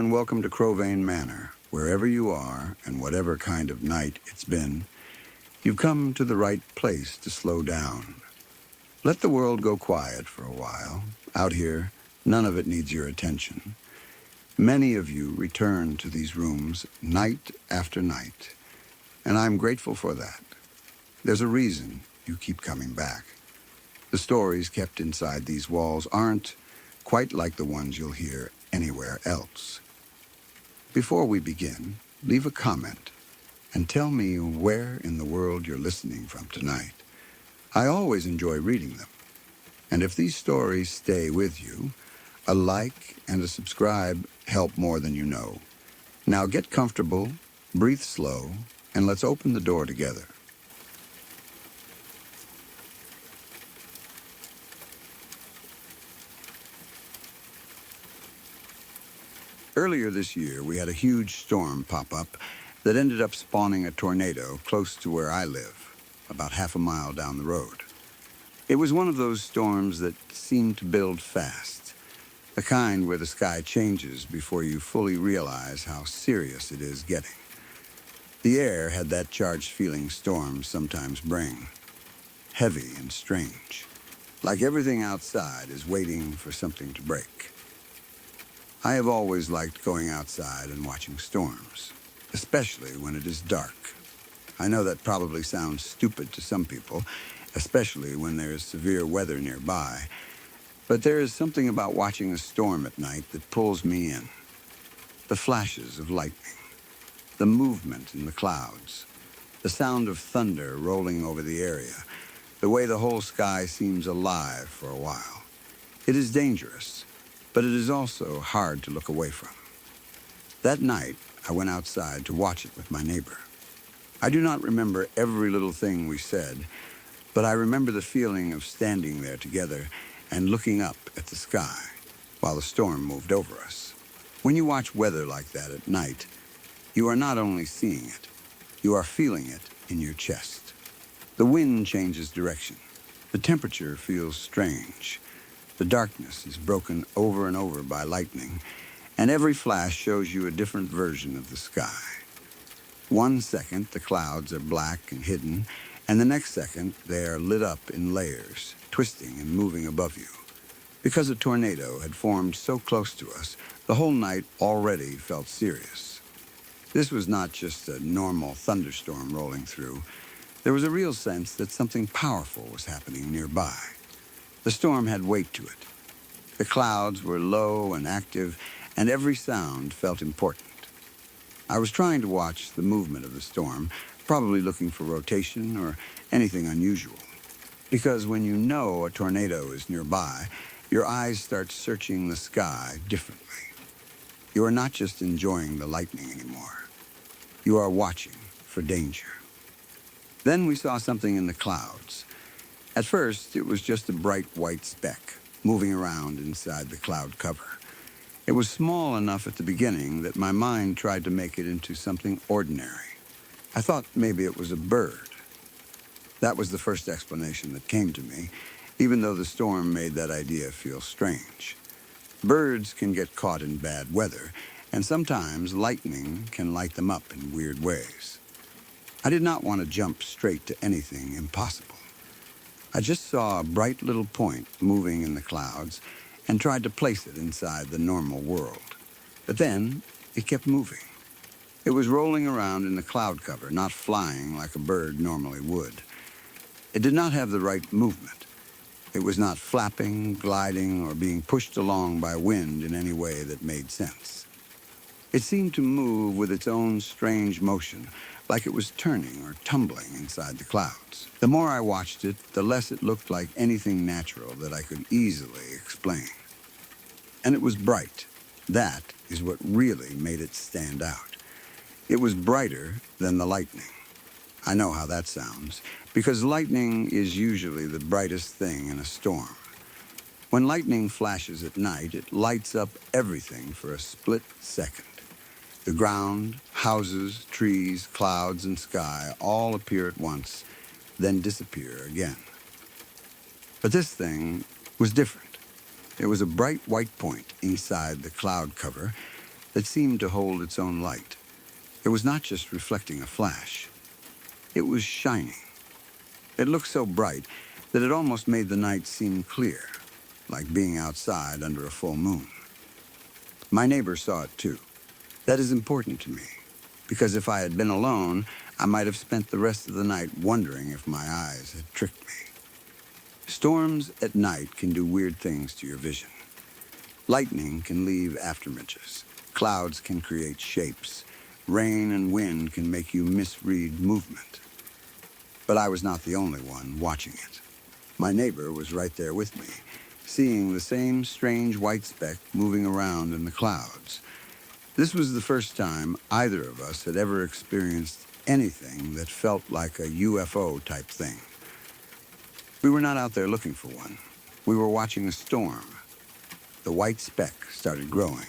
and welcome to Crowvane Manor. Wherever you are, and whatever kind of night it's been, you've come to the right place to slow down. Let the world go quiet for a while. Out here, none of it needs your attention. Many of you return to these rooms night after night, and I'm grateful for that. There's a reason you keep coming back. The stories kept inside these walls aren't quite like the ones you'll hear anywhere else. Before we begin, leave a comment and tell me where in the world you're listening from tonight. I always enjoy reading them. And if these stories stay with you, a like and a subscribe help more than you know. Now get comfortable, breathe slow, and let's open the door together. Earlier this year, we had a huge storm pop up that ended up spawning a tornado close to where I live, about half a mile down the road. It was one of those storms that seem to build fast, the kind where the sky changes before you fully realize how serious it is getting. The air had that charged feeling storms sometimes bring, heavy and strange, like everything outside is waiting for something to break. I have always liked going outside and watching storms, especially when it is dark. I know that probably sounds stupid to some people, especially when there is severe weather nearby, but there is something about watching a storm at night that pulls me in. The flashes of lightning, the movement in the clouds, the sound of thunder rolling over the area, the way the whole sky seems alive for a while. It is dangerous, but it is also hard to look away from. That night, I went outside to watch it with my neighbor. I do not remember every little thing we said, but I remember the feeling of standing there together and looking up at the sky while the storm moved over us. When you watch weather like that at night, you are not only seeing it, you are feeling it in your chest. The wind changes direction. The temperature feels strange. The darkness is broken over and over by lightning, and every flash shows you a different version of the sky. 1 second, the clouds are black and hidden, and the next second, they are lit up in layers, twisting and moving above you. Because a tornado had formed so close to us, the whole night already felt serious. This was not just a normal thunderstorm rolling through. There was a real sense that something powerful was happening nearby. The storm had weight to it. The clouds were low and active, and every sound felt important. I was trying to watch the movement of the storm, probably looking for rotation or anything unusual. Because when you know a tornado is nearby, your eyes start searching the sky differently. You are not just enjoying the lightning anymore. You are watching for danger. Then we saw something in the clouds. At first, it was just a bright white speck moving around inside the cloud cover. It was small enough at the beginning that my mind tried to make it into something ordinary. I thought maybe it was a bird. That was the first explanation that came to me, even though the storm made that idea feel strange. Birds can get caught in bad weather, and sometimes lightning can light them up in weird ways. I did not want to jump straight to anything impossible. I just saw a bright little point moving in the clouds and tried to place it inside the normal world. But then it kept moving. It was rolling around in the cloud cover, not flying like a bird normally would. It did not have the right movement. It was not flapping, gliding, or being pushed along by wind in any way that made sense. It seemed to move with its own strange motion, like it was turning or tumbling inside the clouds. The more I watched it, the less it looked like anything natural that I could easily explain. And it was bright. That is what really made it stand out. It was brighter than the lightning. I know how that sounds, because lightning is usually the brightest thing in a storm. When lightning flashes at night, it lights up everything for a split second. The ground, houses, trees, clouds, and sky all appear at once, then disappear again. But this thing was different. There was a bright white point inside the cloud cover, that seemed to hold its own light. It was not just reflecting a flash. It was shining. It looked so bright that it almost made the night seem clear, like being outside under a full moon. My neighbor saw it too. That is important to me, because if I had been alone, I might have spent the rest of the night wondering if my eyes had tricked me. Storms at night can do weird things to your vision. Lightning can leave afterimages. Clouds can create shapes. Rain and wind can make you misread movement. But I was not the only one watching it. My neighbor was right there with me, seeing the same strange white speck moving around in the clouds. This was the first time either of us had ever experienced anything that felt like a UFO type thing. We were not out there looking for one. We were watching a storm. The white speck started growing.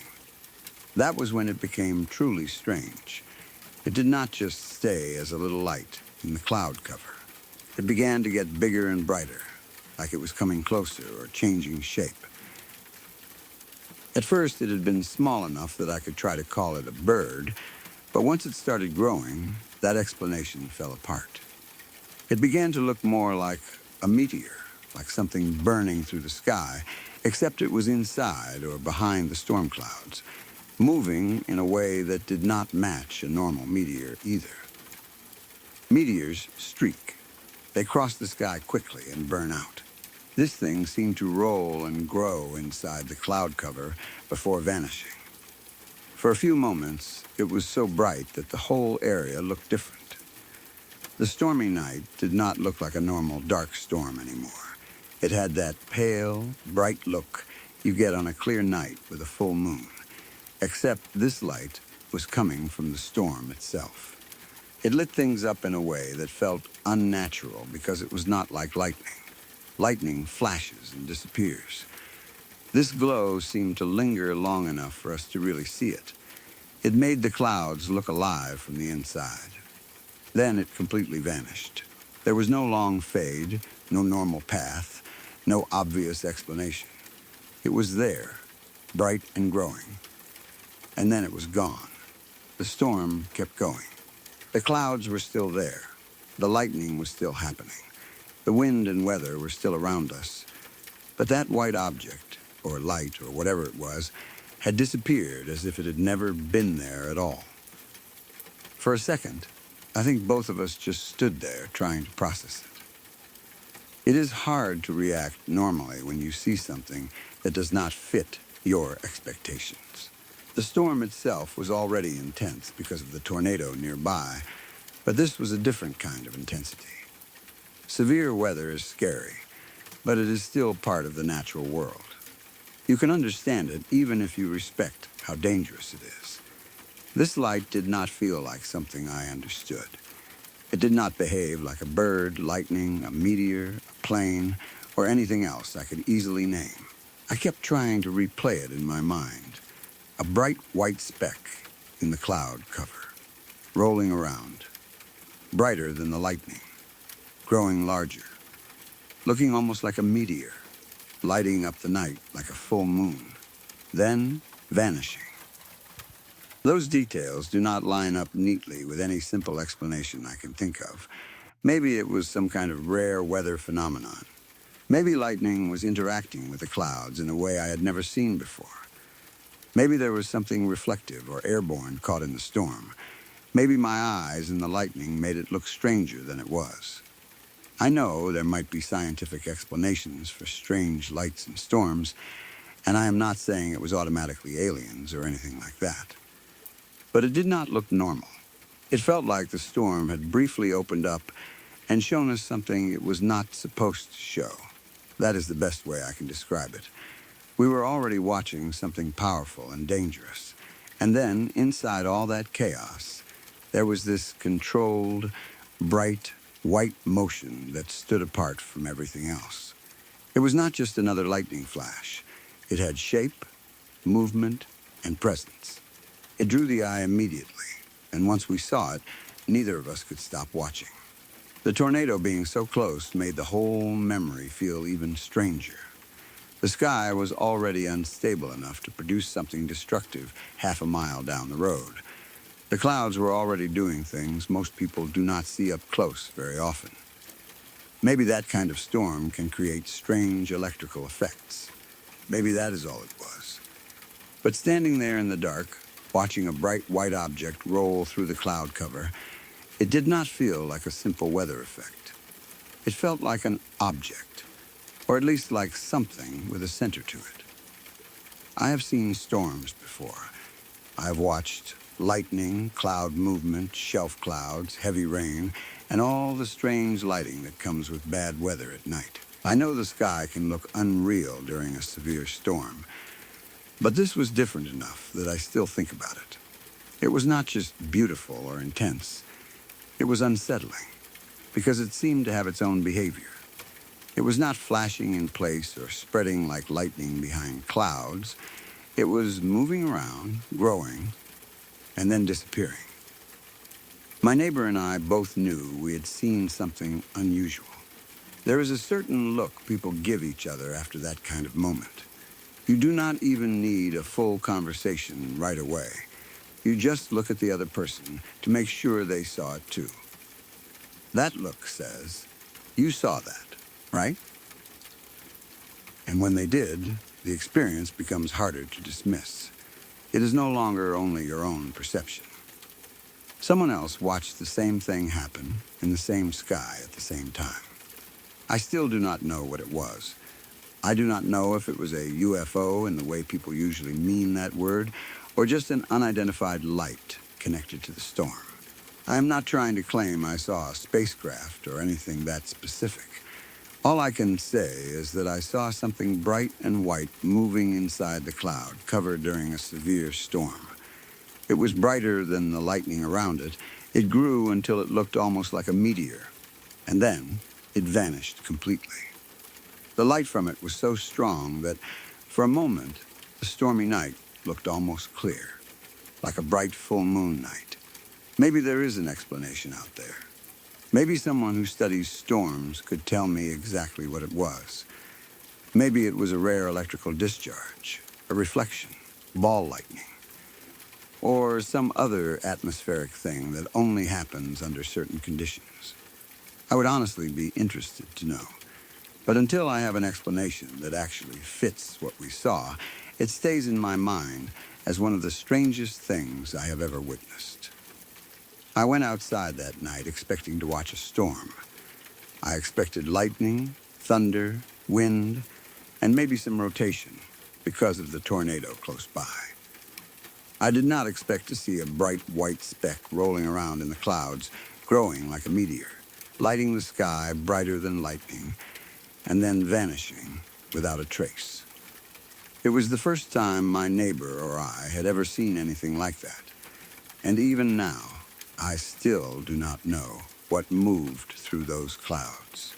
That was when it became truly strange. It did not just stay as a little light in the cloud cover. It began to get bigger and brighter, like it was coming closer or changing shape. At first, it had been small enough that I could try to call it a bird, but once it started growing, that explanation fell apart. It began to look more like a meteor, like something burning through the sky, except it was inside or behind the storm clouds, moving in a way that did not match a normal meteor either. Meteors streak. They cross the sky quickly and burn out. This thing seemed to roll and grow inside the cloud cover before vanishing. For a few moments, it was so bright that the whole area looked different. The stormy night did not look like a normal dark storm anymore. It had that pale, bright look you get on a clear night with a full moon, except this light was coming from the storm itself. It lit things up in a way that felt unnatural because it was not like lightning. Lightning flashes and disappears. This glow seemed to linger long enough for us to really see it. It made the clouds look alive from the inside. Then it completely vanished. There was no long fade, no normal path, no obvious explanation. It was there, bright and growing. And then it was gone. The storm kept going. The clouds were still there. The lightning was still happening. The wind and weather were still around us. But that white object, or light, or whatever it was, had disappeared as if it had never been there at all. For a second, I think both of us just stood there trying to process it. It is hard to react normally when you see something that does not fit your expectations. The storm itself was already intense because of the tornado nearby, but this was a different kind of intensity. Severe weather is scary, but it is still part of the natural world. You can understand it even if you respect how dangerous it is. This light did not feel like something I understood. It did not behave like a bird, lightning, a meteor, a plane, or anything else I could easily name. I kept trying to replay it in my mind. A bright white speck in the cloud cover, rolling around, brighter than the lightning, growing larger, looking almost like a meteor, lighting up the night like a full moon, then vanishing. Those details do not line up neatly with any simple explanation I can think of. Maybe it was some kind of rare weather phenomenon. Maybe lightning was interacting with the clouds in a way I had never seen before. Maybe there was something reflective or airborne caught in the storm. Maybe my eyes and the lightning made it look stranger than it was. I know there might be scientific explanations for strange lights and storms, and I am not saying it was automatically aliens or anything like that. But it did not look normal. It felt like the storm had briefly opened up and shown us something it was not supposed to show. That is the best way I can describe it. We were already watching something powerful and dangerous. And then, inside all that chaos, there was this controlled, bright, white motion that stood apart from everything else. It was not just another lightning flash. It had shape, movement, and presence. It drew the eye immediately, and once we saw it, neither of us could stop watching. The tornado being so close made the whole memory feel even stranger. The sky was already unstable enough to produce something destructive half a mile down the road. The clouds were already doing things most people do not see up close very often. Maybe that kind of storm can create strange electrical effects. Maybe that is all it was. But standing there in the dark, watching a bright white object roll through the cloud cover, it did not feel like a simple weather effect. It felt like an object, or at least like something with a center to it. I have seen storms before. I have watched lightning, cloud movement, shelf clouds, heavy rain, and all the strange lighting that comes with bad weather at night. I know the sky can look unreal during a severe storm, but this was different enough that I still think about it. It was not just beautiful or intense. It was unsettling, because it seemed to have its own behavior. It was not flashing in place or spreading like lightning behind clouds. It was moving around, growing, and then disappearing. My neighbor and I both knew we had seen something unusual. There is a certain look people give each other after that kind of moment. You do not even need a full conversation right away. You just look at the other person to make sure they saw it too. That look says, "You saw that, right?" And when they did, the experience becomes harder to dismiss. It is no longer only your own perception. Someone else watched the same thing happen in the same sky at the same time. I still do not know what it was. I do not know if it was a UFO in the way people usually mean that word, or just an unidentified light connected to the storm. I am not trying to claim I saw a spacecraft or anything that specific. All I can say is that I saw something bright and white moving inside the cloud cover during a severe storm. It was brighter than the lightning around it. It grew until it looked almost like a meteor, and then it vanished completely. The light from it was so strong that, for a moment, the stormy night looked almost clear, like a bright full moon night. Maybe there is an explanation out there. Maybe someone who studies storms could tell me exactly what it was. Maybe it was a rare electrical discharge, a reflection, ball lightning, or some other atmospheric thing that only happens under certain conditions. I would honestly be interested to know. But until I have an explanation that actually fits what we saw, it stays in my mind as one of the strangest things I have ever witnessed. I went outside that night expecting to watch a storm. I expected lightning, thunder, wind, and maybe some rotation because of the tornado close by. I did not expect to see a bright white speck rolling around in the clouds, growing like a meteor, lighting the sky brighter than lightning, and then vanishing without a trace. It was the first time my neighbor or I had ever seen anything like that. And even now, I still do not know what moved through those clouds.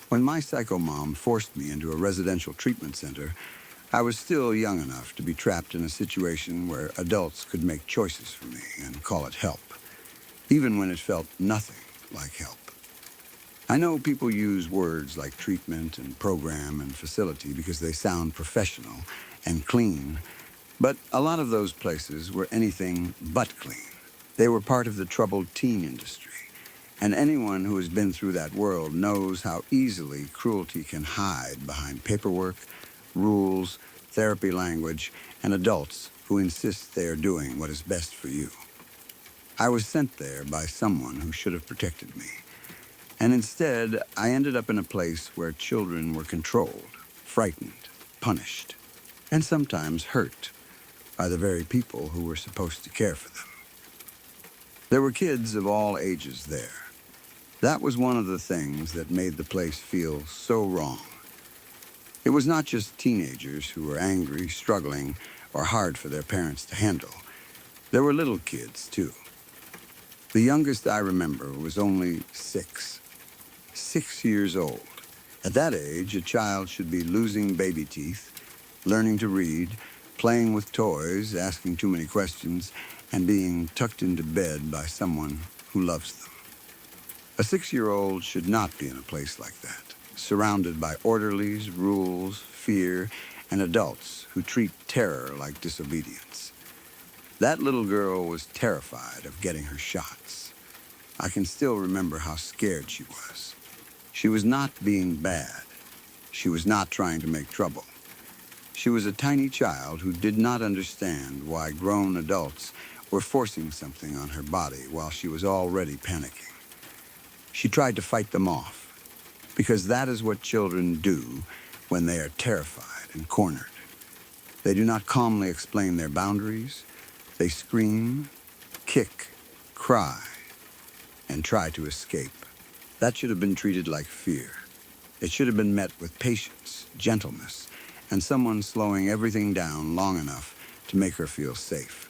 When my psycho mom forced me into a residential treatment center, I was still young enough to be trapped in a situation where adults could make choices for me and call it help, even when it felt nothing like help. I know people use words like treatment and program and facility because they sound professional and clean, but a lot of those places were anything but clean. They were part of the troubled teen industry, and anyone who has been through that world knows how easily cruelty can hide behind paperwork, rules, therapy language, and adults who insist they are doing what is best for you. I was sent there by someone who should have protected me. And instead, I ended up in a place where children were controlled, frightened, punished, and sometimes hurt by the very people who were supposed to care for them. There were kids of all ages there. That was one of the things that made the place feel so wrong. It was not just teenagers who were angry, struggling, or hard for their parents to handle. There were little kids, too. The youngest I remember was only 6 years old. At that age, a child should be losing baby teeth, learning to read, playing with toys, asking too many questions, and being tucked into bed by someone who loves them. A 6-year-old should not be in a place like that, surrounded by orderlies, rules, fear, and adults who treat terror like disobedience. That little girl was terrified of getting her shots. I can still remember how scared she was. She was not being bad. She was not trying to make trouble. She was a tiny child who did not understand why grown adults were forcing something on her body while she was already panicking. She tried to fight them off, because that is what children do when they are terrified and cornered. They do not calmly explain their boundaries. They scream, kick, cry, and try to escape. That should have been treated like fear. It should have been met with patience, gentleness, and someone slowing everything down long enough to make her feel safe.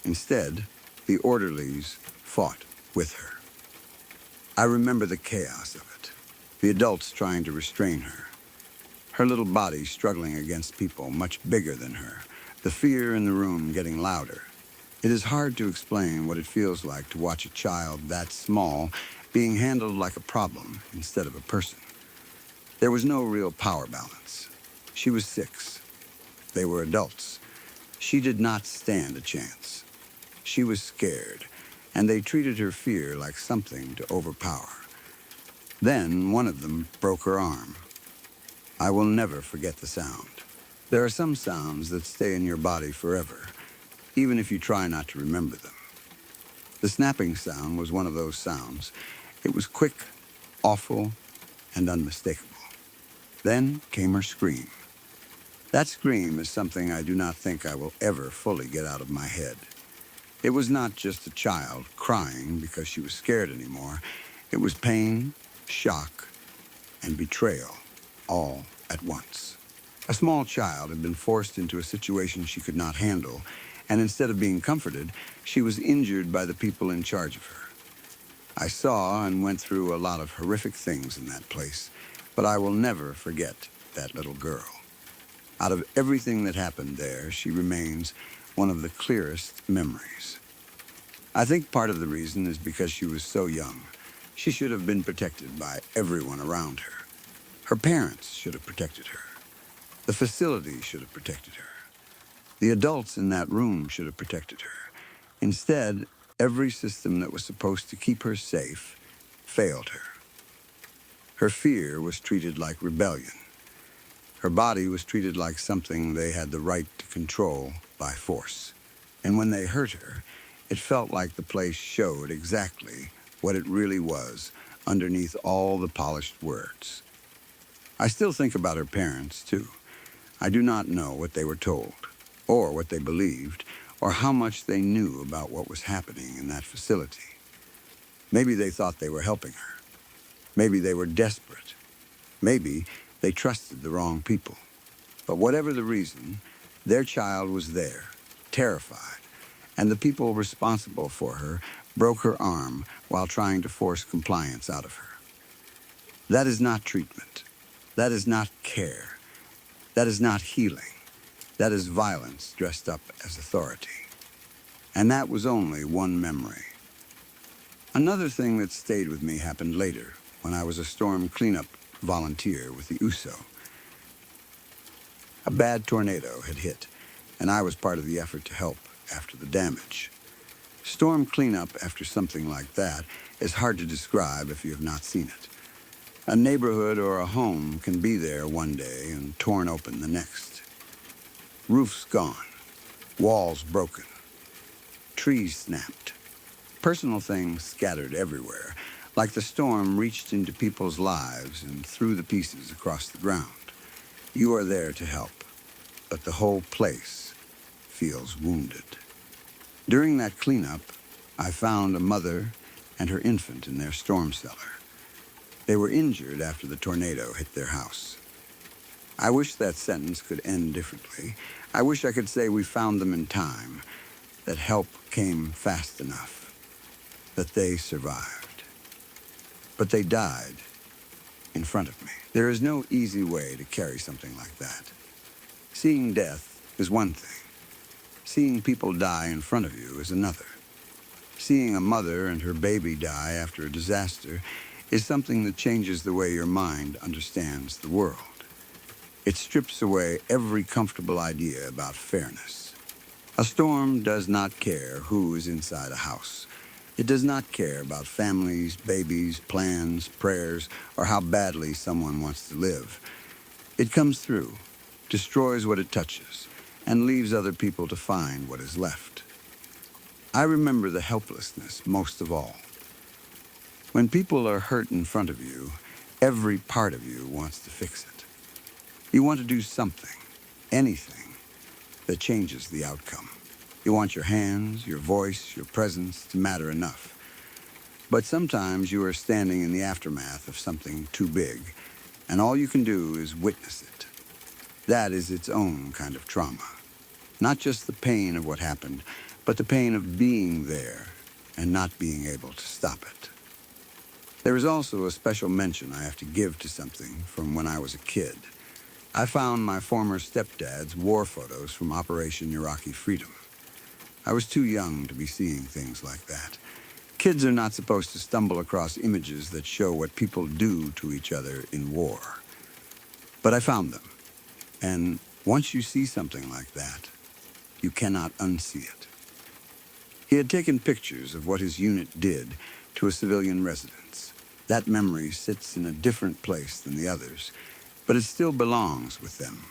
Instead, the orderlies fought with her. I remember the chaos of it, the adults trying to restrain her, her little body struggling against people much bigger than her, the fear in the room getting louder. It is hard to explain what it feels like to watch a child that small being handled like a problem instead of a person. There was no real power balance. She was 6. They were adults. She did not stand a chance. She was scared, and they treated her fear like something to overpower. Then one of them broke her arm. I will never forget the sound. There are some sounds that stay in your body forever, even if you try not to remember them. The snapping sound was one of those sounds. It was quick, awful, and unmistakable. Then came her scream. That scream is something I do not think I will ever fully get out of my head. It was not just a child crying because she was scared anymore. It was pain, shock, and betrayal, all at once. A small child had been forced into a situation she could not handle, and instead of being comforted, she was injured by the people in charge of her. I saw and went through a lot of horrific things in that place, but I will never forget that little girl. Out of everything that happened there, she remains one of the clearest memories. I think part of the reason is because she was so young. She should have been protected by everyone around her. Her parents should have protected her. The facility should have protected her. The adults in that room should have protected her. Instead, every system that was supposed to keep her safe failed her. Her fear was treated like rebellion. Her body was treated like something they had the right to control by force. And when they hurt her, it felt like the place showed exactly what it really was underneath all the polished words. I still think about her parents, too. I do not know what they were told, or what they believed, or how much they knew about what was happening in that facility. Maybe they thought they were helping her. Maybe they were desperate. Maybe they trusted the wrong people. But whatever the reason, their child was there, terrified, and the people responsible for her broke her arm while trying to force compliance out of her. That is not treatment. That is not care. That is not healing. That is violence dressed up as authority. And that was only one memory. Another thing that stayed with me happened later, when I was a storm cleanup volunteer with the USO. A bad tornado had hit, and I was part of the effort to help after the damage. Storm cleanup after something like that is hard to describe if you have not seen it. A neighborhood or a home can be there one day and torn open the next. Roofs gone, walls broken, trees snapped, personal things scattered everywhere, like the storm reached into people's lives and threw the pieces across the ground. You are there to help, but the whole place feels wounded. During that cleanup, I found a mother and her infant in their storm cellar. They were injured after the tornado hit their house. I wish that sentence could end differently. I wish I could say we found them in time, that help came fast enough, that they survived. But they died in front of me. There is no easy way to carry something like that. Seeing death is one thing. Seeing people die in front of you is another. Seeing a mother and her baby die after a disaster is something that changes the way your mind understands the world. It strips away every comfortable idea about fairness. A storm does not care who is inside a house. It does not care about families, babies, plans, prayers, or how badly someone wants to live. It comes through, destroys what it touches, and leaves other people to find what is left. I remember the helplessness most of all. When people are hurt in front of you, every part of you wants to fix it. You want to do something, anything, that changes the outcome. You want your hands, your voice, your presence to matter enough. But sometimes you are standing in the aftermath of something too big, and all you can do is witness it. That is its own kind of trauma. Not just the pain of what happened, but the pain of being there and not being able to stop it. There is also a special mention I have to give to something from when I was a kid. I found my former stepdad's war photos from Operation Iraqi Freedom. I was too young to be seeing things like that. Kids are not supposed to stumble across images that show what people do to each other in war. But I found them, and once you see something like that, you cannot unsee it. He had taken pictures of what his unit did to a civilian residence. That memory sits in a different place than the others, but it still belongs with them.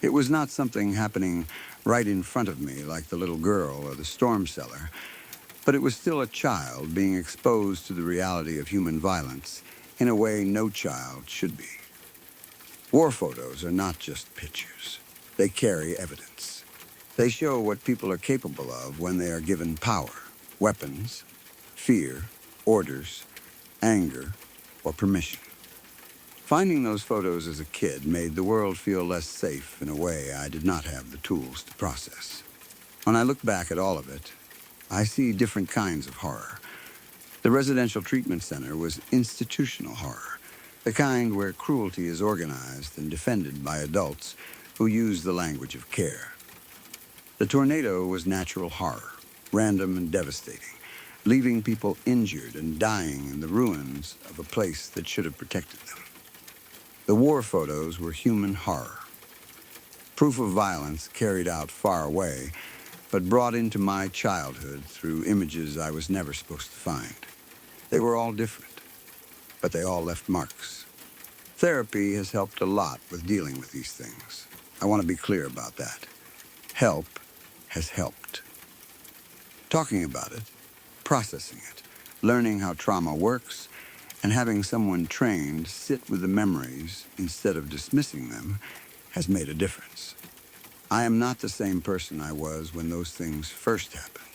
It was not something happening right in front of me like the little girl or the storm cellar, but it was still a child being exposed to the reality of human violence in a way no child should be. War photos are not just pictures. They carry evidence. They show what people are capable of when they are given power, weapons, fear, orders, anger, or permission. Finding those photos as a kid made the world feel less safe in a way I did not have the tools to process. When I look back at all of it, I see different kinds of horror. The residential treatment center was institutional horror, the kind where cruelty is organized and defended by adults who use the language of care. The tornado was natural horror, random and devastating, leaving people injured and dying in the ruins of a place that should have protected them. The war photos were human horror, proof of violence carried out far away, but brought into my childhood through images I was never supposed to find. They were all different, but they all left marks. Therapy has helped a lot with dealing with these things. I want to be clear about that. Help has helped. Talking about it, processing it, learning how trauma works, and having someone trained sit with the memories instead of dismissing them has made a difference. I am not the same person I was when those things first happened.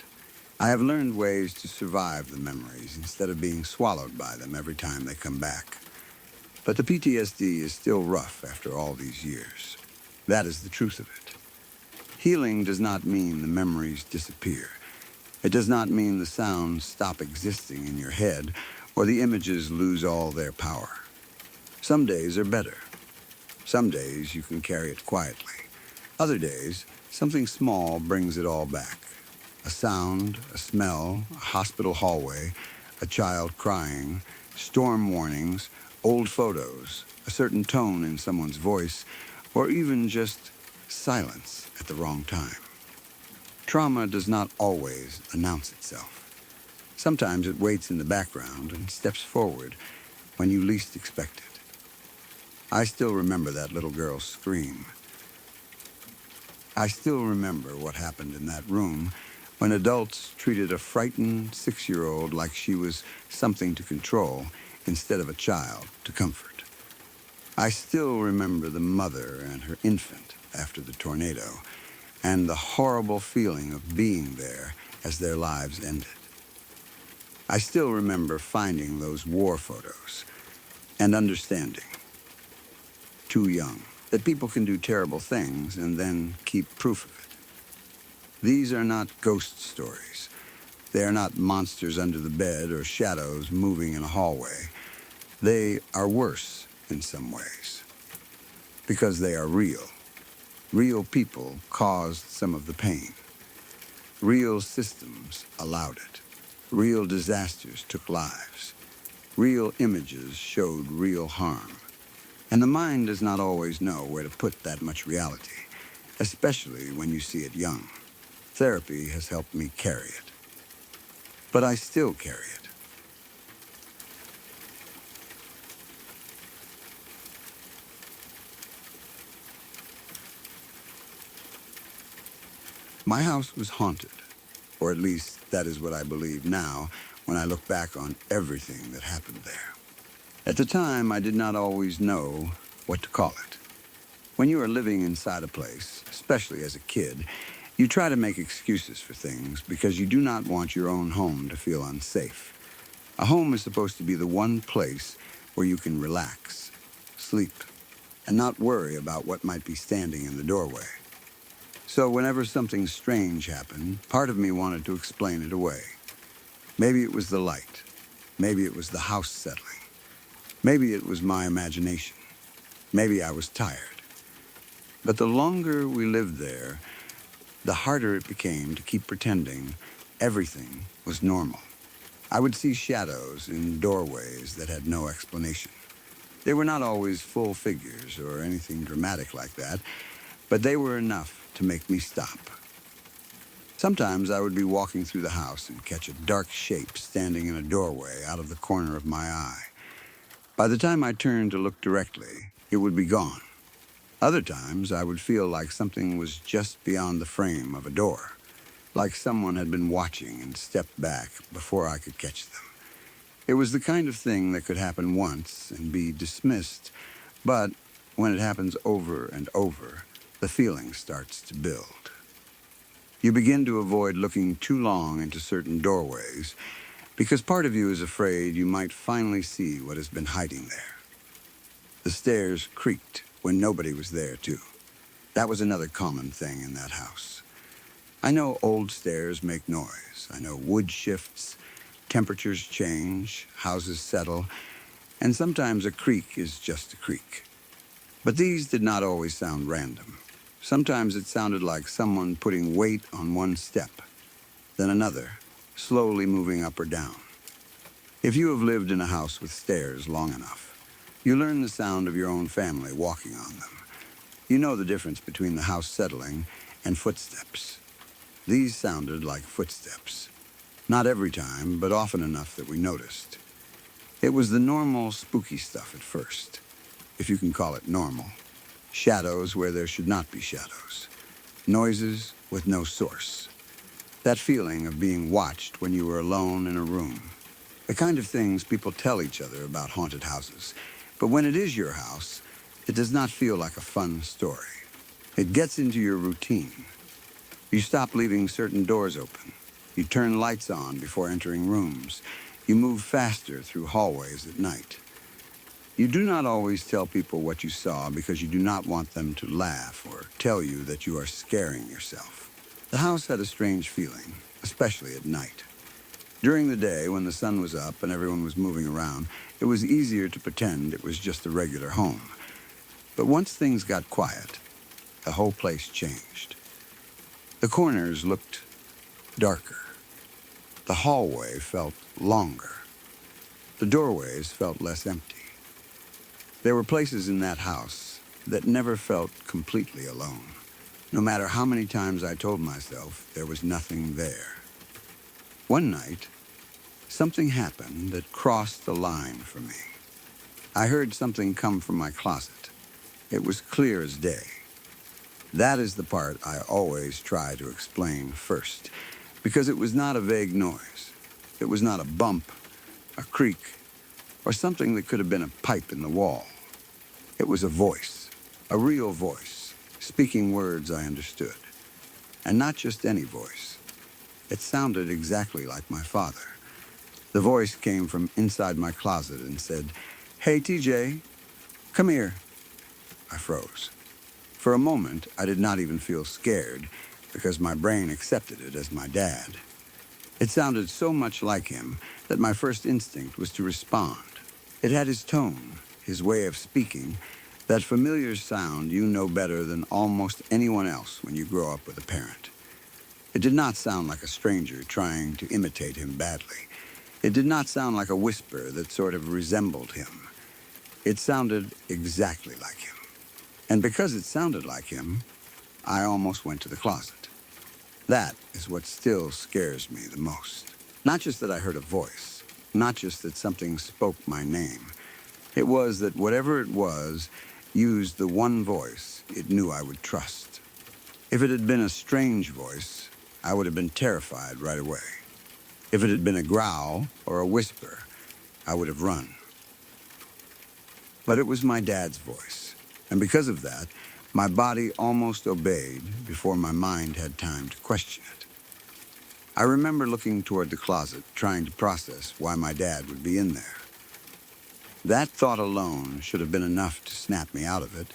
I have learned ways to survive the memories instead of being swallowed by them every time they come back. But the PTSD is still rough after all these years. That is the truth of it. Healing does not mean the memories disappear. It does not mean the sounds stop existing in your head or the images lose all their power. Some days are better. Some days you can carry it quietly. Other days, something small brings it all back. A sound, a smell, a hospital hallway, a child crying, storm warnings, old photos, a certain tone in someone's voice, or even just silence at the wrong time. Trauma does not always announce itself. Sometimes it waits in the background and steps forward when you least expect it. I still remember that little girl's scream. I still remember what happened in that room when adults treated a frightened 6-year-old like she was something to control instead of a child to comfort. I still remember the mother and her infant after the tornado and the horrible feeling of being there as their lives ended. I still remember finding those war photos and understanding, too young, that people can do terrible things and then keep proof of it. These are not ghost stories. They are not monsters under the bed or shadows moving in a hallway. They are worse in some ways because they are real. Real people caused some of the pain. Real systems allowed it. Real disasters took lives. Real images showed real harm. And the mind does not always know where to put that much reality, especially when you see it young. Therapy has helped me carry it. But I still carry it. My house was haunted, or at least that is what I believe now when I look back on everything that happened there. At the time, I did not always know what to call it. When you are living inside a place, especially as a kid, you try to make excuses for things because you do not want your own home to feel unsafe. A home is supposed to be the one place where you can relax, sleep, and not worry about what might be standing in the doorway. So whenever something strange happened, part of me wanted to explain it away. Maybe it was the light. Maybe it was the house settling. Maybe it was my imagination. Maybe I was tired. But the longer we lived there, the harder it became to keep pretending everything was normal. I would see shadows in doorways that had no explanation. They were not always full figures or anything dramatic like that, but they were enough to make me stop. Sometimes I would be walking through the house and catch a dark shape standing in a doorway out of the corner of my eye. By the time I turned to look directly, it would be gone. Other times I would feel like something was just beyond the frame of a door, like someone had been watching and stepped back before I could catch them. It was the kind of thing that could happen once and be dismissed, but when it happens over and over, the feeling starts to build. You begin to avoid looking too long into certain doorways because part of you is afraid you might finally see what has been hiding there. The stairs creaked when nobody was there, too. That was another common thing in that house. I know old stairs make noise. I know wood shifts, temperatures change, houses settle, and sometimes a creak is just a creak. But these did not always sound random. Sometimes it sounded like someone putting weight on one step, then another, slowly moving up or down. If you have lived in a house with stairs long enough, you learn the sound of your own family walking on them. You know the difference between the house settling and footsteps. These sounded like footsteps. Not every time, but often enough that we noticed. It was the normal, spooky stuff at first, if you can call it normal. Shadows where there should not be shadows. Noises with no source. That feeling of being watched when you were alone in a room. The kind of things people tell each other about haunted houses. But when it is your house, it does not feel like a fun story. It gets into your routine. You stop leaving certain doors open. You turn lights on before entering rooms. You move faster through hallways at night. You do not always tell people what you saw because you do not want them to laugh or tell you that you are scaring yourself. The house had a strange feeling, especially at night. During the day, when the sun was up and everyone was moving around, it was easier to pretend it was just a regular home. But once things got quiet, the whole place changed. The corners looked darker. The hallway felt longer. The doorways felt less empty. There were places in that house that never felt completely alone, no matter how many times I told myself there was nothing there. One night, something happened that crossed the line for me. I heard something come from my closet. It was clear as day. That is the part I always try to explain first, because it was not a vague noise. It was not a bump, a creak, or something that could have been a pipe in the wall. It was a voice, a real voice, speaking words I understood. And not just any voice. It sounded exactly like my father. The voice came from inside my closet and said, "Hey, TJ, come here." I froze. For a moment, I did not even feel scared because my brain accepted it as my dad. It sounded so much like him that my first instinct was to respond. It had his tone, his way of speaking, that familiar sound you know better than almost anyone else when you grow up with a parent. It did not sound like a stranger trying to imitate him badly. It did not sound like a whisper that sort of resembled him. It sounded exactly like him. And because it sounded like him, I almost went to the closet. That is what still scares me the most. Not just that I heard a voice, not just that something spoke my name. It was that whatever it was used the one voice it knew I would trust. If it had been a strange voice, I would have been terrified right away. If it had been a growl or a whisper, I would have run. But it was my dad's voice, and because of that, my body almost obeyed before my mind had time to question it. I remember looking toward the closet, trying to process why my dad would be in there. That thought alone should have been enough to snap me out of it,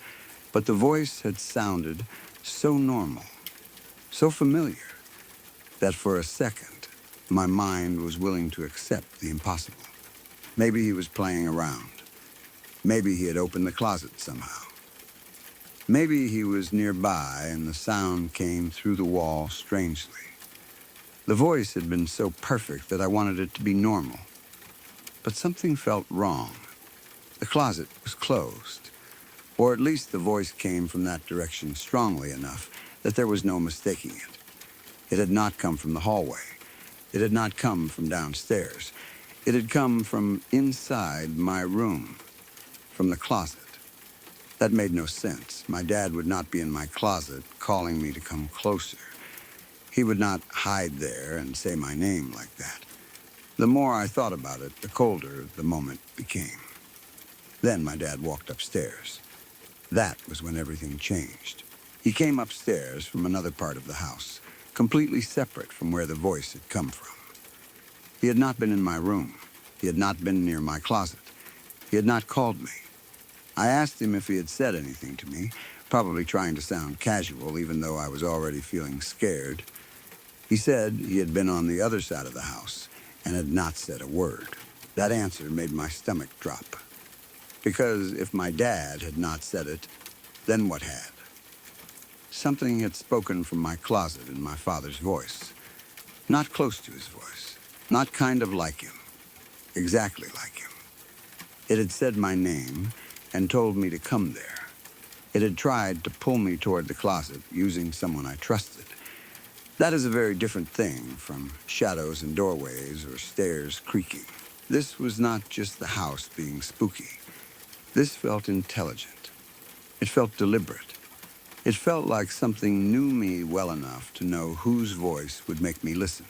but the voice had sounded so normal, so familiar, that for a second, my mind was willing to accept the impossible. Maybe he was playing around. Maybe he had opened the closet somehow. Maybe he was nearby and the sound came through the wall strangely. The voice had been so perfect that I wanted it to be normal. But something felt wrong. The closet was closed, or at least the voice came from that direction strongly enough that there was no mistaking it. It had not come from the hallway. It had not come from downstairs. It had come from inside my room, from the closet. That made no sense. My dad would not be in my closet calling me to come closer. He would not hide there and say my name like that. The more I thought about it, the colder the moment became. Then my dad walked upstairs. That was when everything changed. He came upstairs from another part of the house, completely separate from where the voice had come from. He had not been in my room. He had not been near my closet. He had not called me. I asked him if he had said anything to me, probably trying to sound casual, even though I was already feeling scared. He said he had been on the other side of the house and had not said a word. That answer made my stomach drop. Because if my dad had not said it, then what had? Something had spoken from my closet in my father's voice. Not close to his voice. Not kind of like him. Exactly like him. It had said my name and told me to come there. It had tried to pull me toward the closet using someone I trusted. That is a very different thing from shadows in doorways or stairs creaking. This was not just the house being spooky. This felt intelligent. It felt deliberate. It felt like something knew me well enough to know whose voice would make me listen.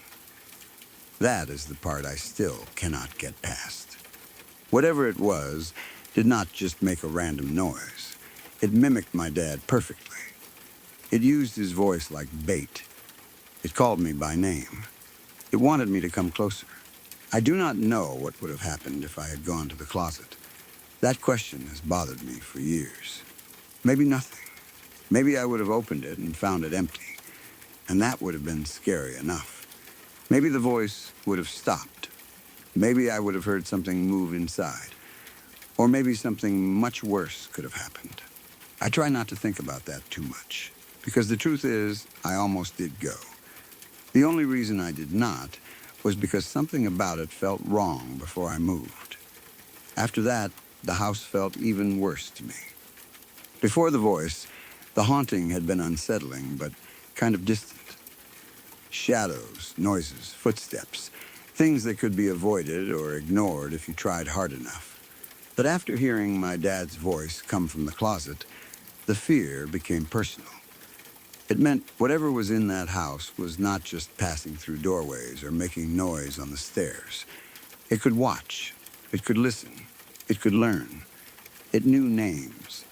That is the part I still cannot get past. Whatever it was did not just make a random noise. It mimicked my dad perfectly. It used his voice like bait. It called me by name. It wanted me to come closer. I do not know what would have happened if I had gone to the closet. That question has bothered me for years. Maybe nothing. Maybe I would have opened it and found it empty, and that would have been scary enough. Maybe the voice would have stopped. Maybe I would have heard something move inside. Or maybe something much worse could have happened. I try not to think about that too much, because the truth is, I almost did go. The only reason I did not was because something about it felt wrong before I moved. After that, the house felt even worse to me. Before the voice, the haunting had been unsettling, but kind of distant. Shadows, noises, footsteps, things that could be avoided or ignored if you tried hard enough. But after hearing my dad's voice come from the closet, the fear became personal. It meant whatever was in that house was not just passing through doorways or making noise on the stairs. It could watch, it could listen, it could learn. It knew names,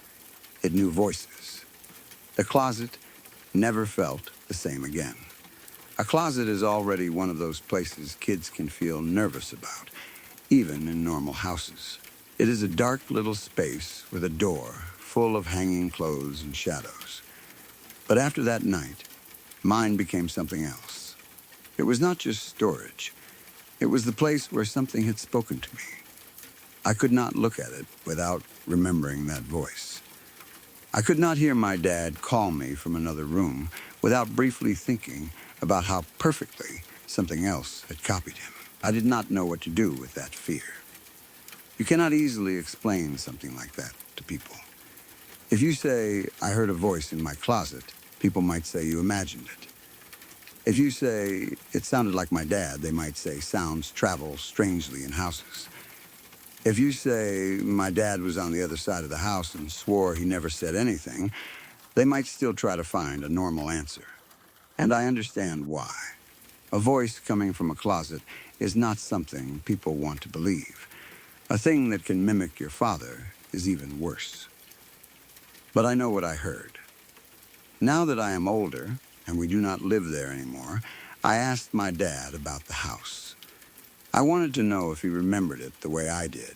it knew voices. The closet never felt the same again. A closet is already one of those places kids can feel nervous about, even in normal houses. It is a dark little space with a door full of hanging clothes and shadows. But after that night, mine became something else. It was not just storage. It was the place where something had spoken to me. I could not look at it without remembering that voice. I could not hear my dad call me from another room without briefly thinking, about how perfectly something else had copied him. I did not know what to do with that fear. You cannot easily explain something like that to people. If you say, I heard a voice in my closet, people might say you imagined it. If you say, it sounded like my dad, they might say sounds travel strangely in houses. If you say, my dad was on the other side of the house and swore he never said anything, they might still try to find a normal answer. And I understand why. A voice coming from a closet is not something people want to believe. A thing that can mimic your father is even worse. But I know what I heard. Now that I am older, and we do not live there anymore, I asked my dad about the house. I wanted to know if he remembered it the way I did,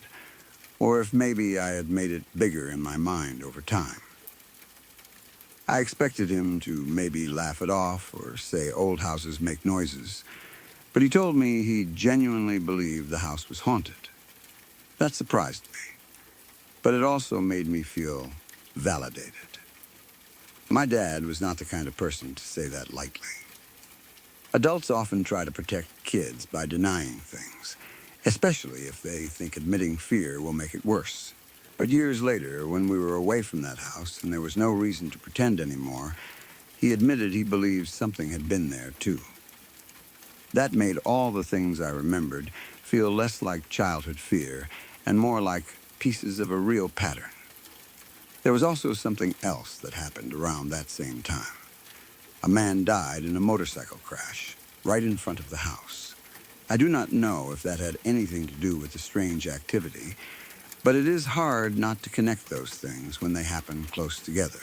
or if maybe I had made it bigger in my mind over time. I expected him to maybe laugh it off or say old houses make noises, but he told me he genuinely believed the house was haunted. That surprised me, but it also made me feel validated. My dad was not the kind of person to say that lightly. Adults often try to protect kids by denying things, especially if they think admitting fear will make it worse. But years later, when we were away from that house and there was no reason to pretend anymore, he admitted he believed something had been there too. That made all the things I remembered feel less like childhood fear and more like pieces of a real pattern. There was also something else that happened around that same time. A man died in a motorcycle crash right in front of the house. I do not know if that had anything to do with the strange activity, but it is hard not to connect those things when they happen close together.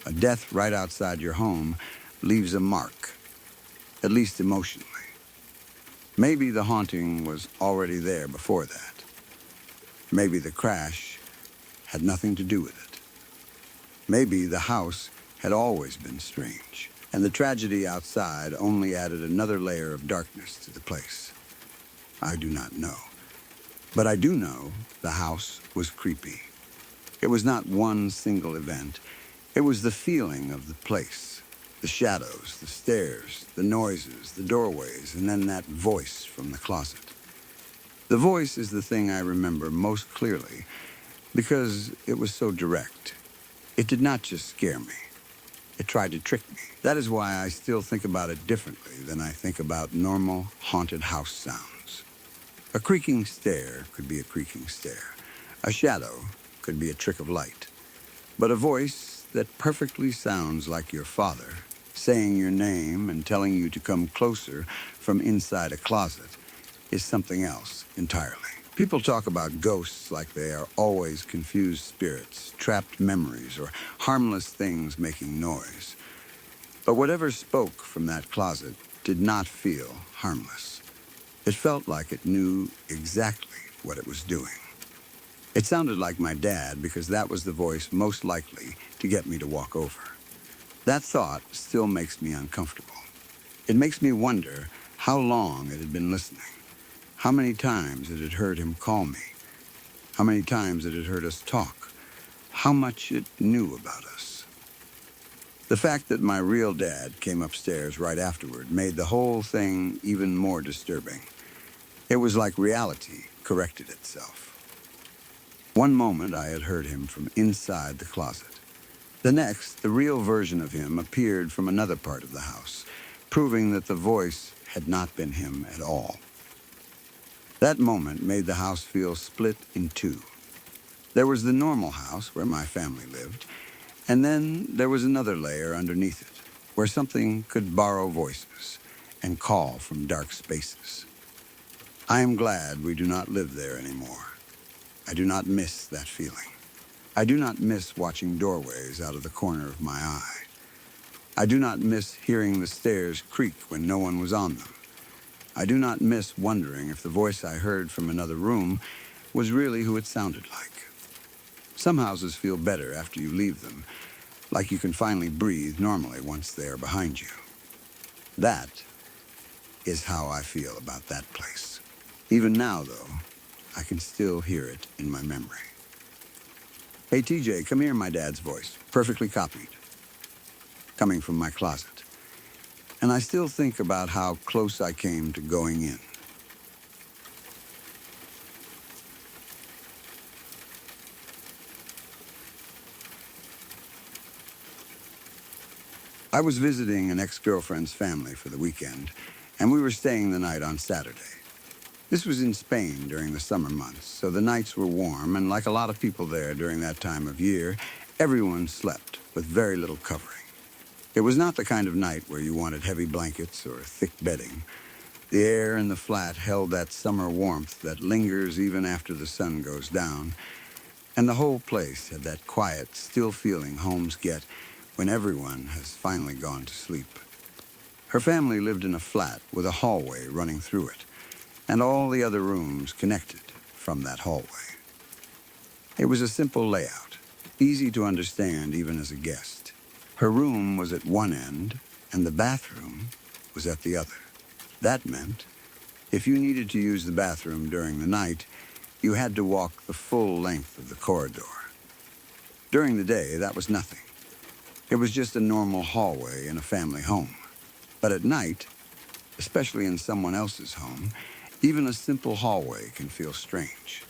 A death right outside your home leaves a mark, at least emotionally. Maybe the haunting was already there before that. Maybe the crash had nothing to do with it. Maybe the house had always been strange, and the tragedy outside only added another layer of darkness to the place. I do not know. But I do know the house was creepy. It was not one single event. It was the feeling of the place. The shadows, the stairs, the noises, the doorways, and then that voice from the closet. The voice is the thing I remember most clearly because it was so direct. It did not just scare me. It tried to trick me. That is why I still think about it differently than I think about normal haunted house sounds. A creaking stair could be a creaking stair. A shadow could be a trick of light. But a voice that perfectly sounds like your father, saying your name and telling you to come closer from inside a closet, is something else entirely. People talk about ghosts like they are always confused spirits, trapped memories, or harmless things making noise. But whatever spoke from that closet did not feel harmless. It felt like it knew exactly what it was doing. It sounded like my dad because that was the voice most likely to get me to walk over. That thought still makes me uncomfortable. It makes me wonder how long it had been listening. How many times it had heard him call me? How many times it had heard us talk? How much it knew about us? The fact that my real dad came upstairs right afterward made the whole thing even more disturbing. It was like reality corrected itself. One moment I had heard him from inside the closet. The next, the real version of him appeared from another part of the house, proving that the voice had not been him at all. That moment made the house feel split in two. There was the normal house where my family lived, and then there was another layer underneath it, where something could borrow voices and call from dark spaces. I am glad we do not live there anymore. I do not miss that feeling. I do not miss watching doorways out of the corner of my eye. I do not miss hearing the stairs creak when no one was on them. I do not miss wondering if the voice I heard from another room was really who it sounded like. Some houses feel better after you leave them, like you can finally breathe normally once they are behind you. That is how I feel about that place. Even now, though, I can still hear it in my memory. Hey, TJ, come here, my dad's voice, perfectly copied, coming from my closet. and I still think about how close I came to going in. I was visiting an ex-girlfriend's family for the weekend, and we were staying the night on Saturday. This was in Spain during the summer months, so the nights were warm, and like a lot of people there during that time of year, everyone slept with very little covering. It was not the kind of night where you wanted heavy blankets or thick bedding. The air in the flat held that summer warmth that lingers even after the sun goes down, and the whole place had that quiet, still feeling homes get when everyone has finally gone to sleep. Her family lived in a flat with a hallway running through it, and all the other rooms connected from that hallway. It was a simple layout, easy to understand even as a guest. Her room was at one end, and the bathroom was at the other. That meant, if you needed to use the bathroom during the night, you had to walk the full length of the corridor. During the day, that was nothing. It was just a normal hallway in a family home. But at night, especially in someone else's home, even a simple hallway can feel strange.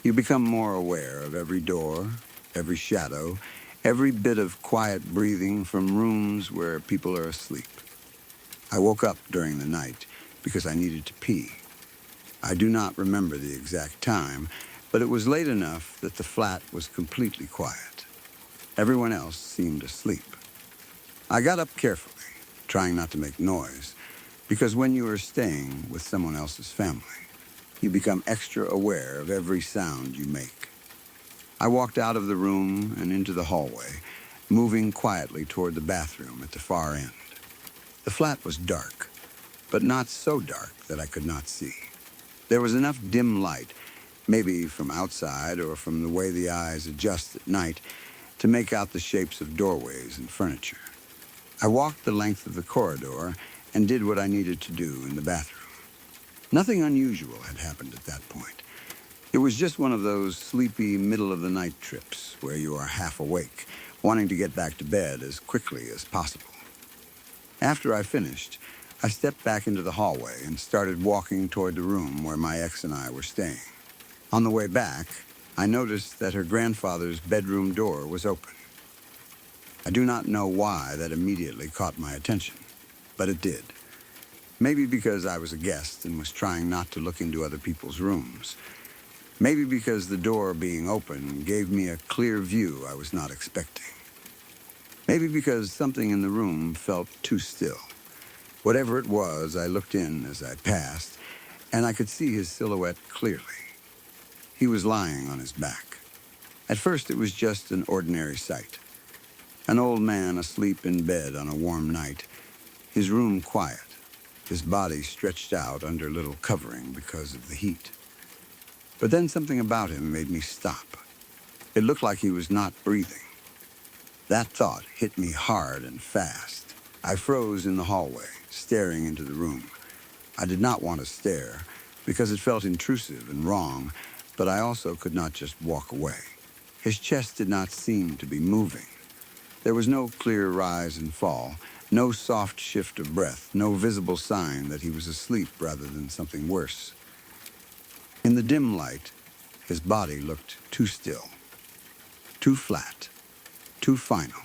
You become more aware of every door, every shadow, every bit of quiet breathing from rooms where people are asleep. I woke up during the night because I needed to pee. I do not remember the exact time, but it was late enough that the flat was completely quiet. Everyone else seemed asleep. I got up carefully, trying not to make noise, because when you are staying with someone else's family, you become extra aware of every sound you make. I walked out of the room and into the hallway, moving quietly toward the bathroom at the far end. The flat was dark, but not so dark that I could not see. There was enough dim light, maybe from outside or from the way the eyes adjust at night, to make out the shapes of doorways and furniture. I walked the length of the corridor and did what I needed to do in the bathroom. Nothing unusual had happened at that point. It was just one of those sleepy middle-of-the-night trips where you are half awake, wanting to get back to bed as quickly as possible. After I finished, I stepped back into the hallway and started walking toward the room where my ex and I were staying. On the way back, I noticed that her grandfather's bedroom door was open. I do not know why that immediately caught my attention, but it did. Maybe because I was a guest and was trying not to look into other people's rooms. Maybe because the door being open gave me a clear view I was not expecting. Maybe because something in the room felt too still. Whatever it was, I looked in as I passed, and I could see his silhouette clearly. He was lying on his back. At first, it was just an ordinary sight. An old man asleep in bed on a warm night, his room quiet, his body stretched out under little covering because of the heat. But then something about him made me stop. It looked like he was not breathing. That thought hit me hard and fast. I froze in the hallway, staring into the room. I did not want to stare, because it felt intrusive and wrong, but I also could not just walk away. His chest did not seem to be moving. There was no clear rise and fall, no soft shift of breath, no visible sign that he was asleep rather than something worse. In the dim light, his body looked too still, too flat, too final.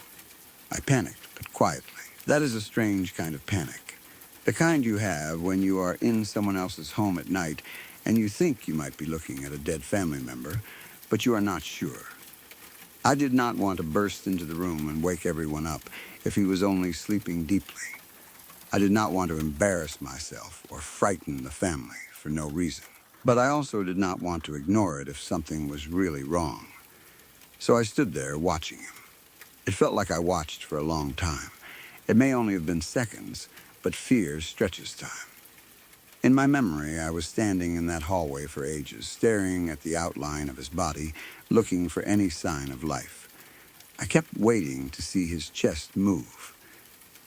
I panicked, but quietly. That is a strange kind of panic. The kind you have when you are in someone else's home at night and you think you might be looking at a dead family member, but you are not sure. I did not want to burst into the room and wake everyone up if he was only sleeping deeply. I did not want to embarrass myself or frighten the family for no reason. But I also did not want to ignore it if something was really wrong. So I stood there watching him. It felt like I watched for a long time. It may only have been seconds, but fear stretches time. In my memory, I was standing in that hallway for ages, staring at the outline of his body, looking for any sign of life. I kept waiting to see his chest move.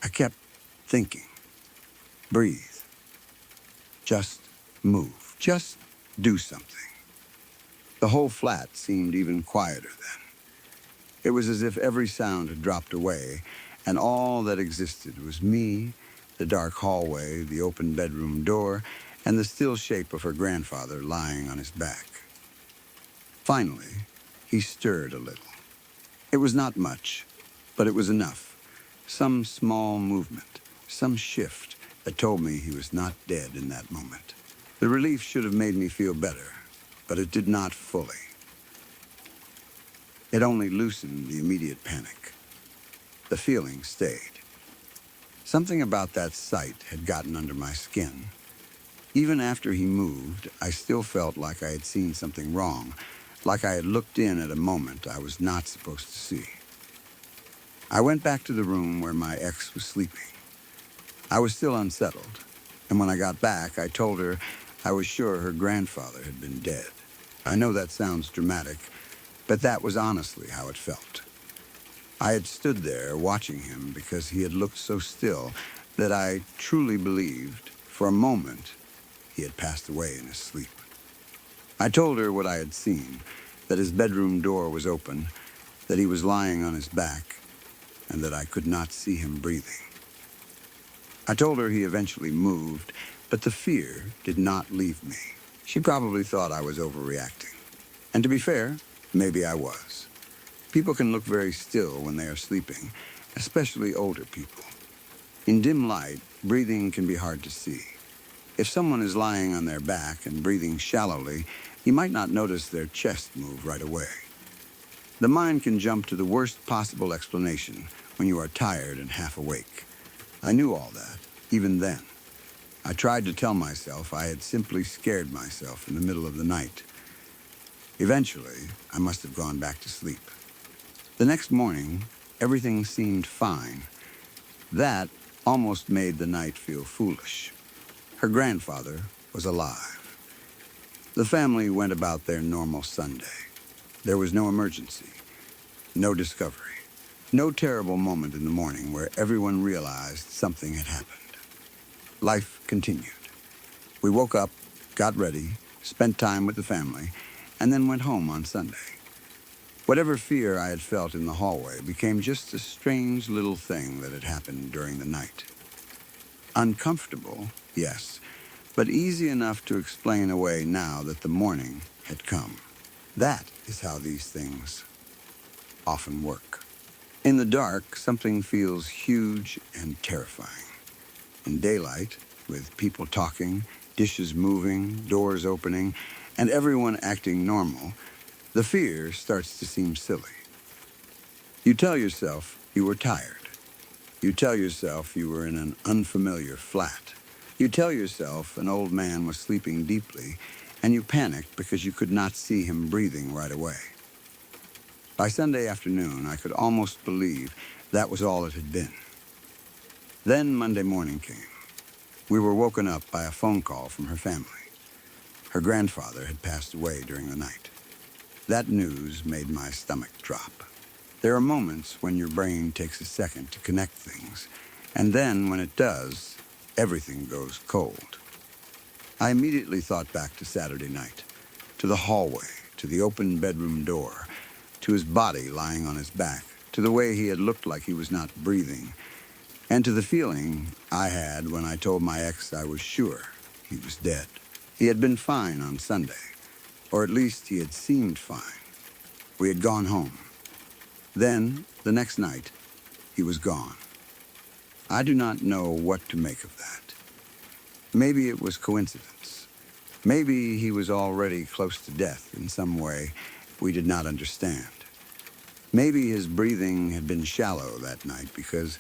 I kept thinking, breathe, just move, just do something. The whole flat seemed even quieter then. It was as if every sound had dropped away, and all that existed was me the dark hallway, the open bedroom door, and the still shape of her grandfather lying on his back. Finally, he stirred a little. It was not much, but it was enough. Some small movement, some shift that told me he was not dead in that moment. The relief should have made me feel better, but it did not fully. It only loosened the immediate panic. The feeling stayed. Something about that sight had gotten under my skin. Even after he moved, I still felt like I had seen something wrong, like I had looked in at a moment I was not supposed to see. I went back to the room where my ex was sleeping. I was still unsettled, and when I got back, I told her I was sure her grandfather had been dead. I know that sounds dramatic, but that was honestly how it felt. I had stood there watching him because he had looked so still that I truly believed, for a moment, he had passed away in his sleep. I told her what I had seen, that his bedroom door was open, that he was lying on his back, and that I could not see him breathing. I told her he eventually moved, but the fear did not leave me. She probably thought I was overreacting. And to be fair, maybe I was. People can look very still when they are sleeping, especially older people. In dim light, breathing can be hard to see. If someone is lying on their back and breathing shallowly, you might not notice their chest move right away. The mind can jump to the worst possible explanation when you are tired and half awake. I knew all that, even then. I tried to tell myself I had simply scared myself in the middle of the night. Eventually, I must have gone back to sleep. The next morning, everything seemed fine. That almost made the night feel foolish. Her grandfather was alive. The family went about their normal Sunday. There was no emergency, no discovery, no terrible moment in the morning where everyone realized something had happened. Life continued. We woke up, got ready, spent time with the family, and then went home on Sunday. Whatever fear I had felt in the hallway became just a strange little thing that had happened during the night. Uncomfortable, yes, but easy enough to explain away now that the morning had come. That is how these things often work. In the dark, something feels huge and terrifying. In daylight, with people talking, dishes moving, doors opening, and everyone acting normal, the fear starts to seem silly. You tell yourself you were tired. You tell yourself you were in an unfamiliar flat. You tell yourself an old man was sleeping deeply, and you panicked because you could not see him breathing right away. By Sunday afternoon, I could almost believe that was all it had been. Then Monday morning came. We were woken up by a phone call from her family. Her grandfather had passed away during the night. That news made my stomach drop. There are moments when your brain takes a second to connect things, and then when it does, everything goes cold. I immediately thought back to Saturday night, to the hallway, to the open bedroom door, to his body lying on his back, to the way he had looked like he was not breathing, and to the feeling I had when I told my ex I was sure he was dead. He had been fine on Sunday, or at least he had seemed fine. We had gone home. Then, the next night, he was gone. I do not know what to make of that. Maybe it was coincidence. Maybe he was already close to death in some way we did not understand. Maybe his breathing had been shallow that night because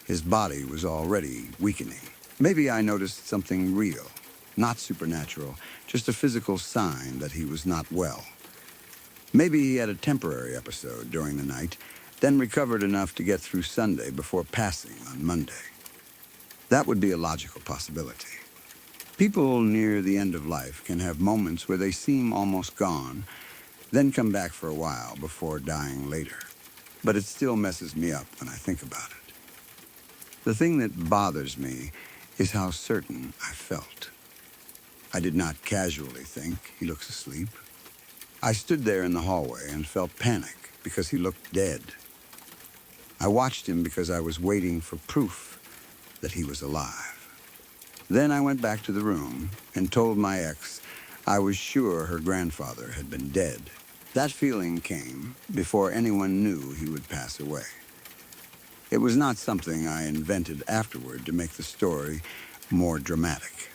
his body was already weakening. Maybe I noticed something real, not supernatural, just a physical sign that he was not well. Maybe he had a temporary episode during the night, then recovered enough to get through Sunday before passing on Monday. That would be a logical possibility. People near the end of life can have moments where they seem almost gone, then come back for a while before dying later. But it still messes me up when I think about it. The thing that bothers me is how certain I felt. I did not casually think he looks asleep. I stood there in the hallway and felt panic because he looked dead. I watched him because I was waiting for proof. that he was alive. Then I went back to the room and told my ex I was sure her grandfather had been dead. That feeling came before anyone knew he would pass away. It was not something I invented afterward to make the story more dramatic.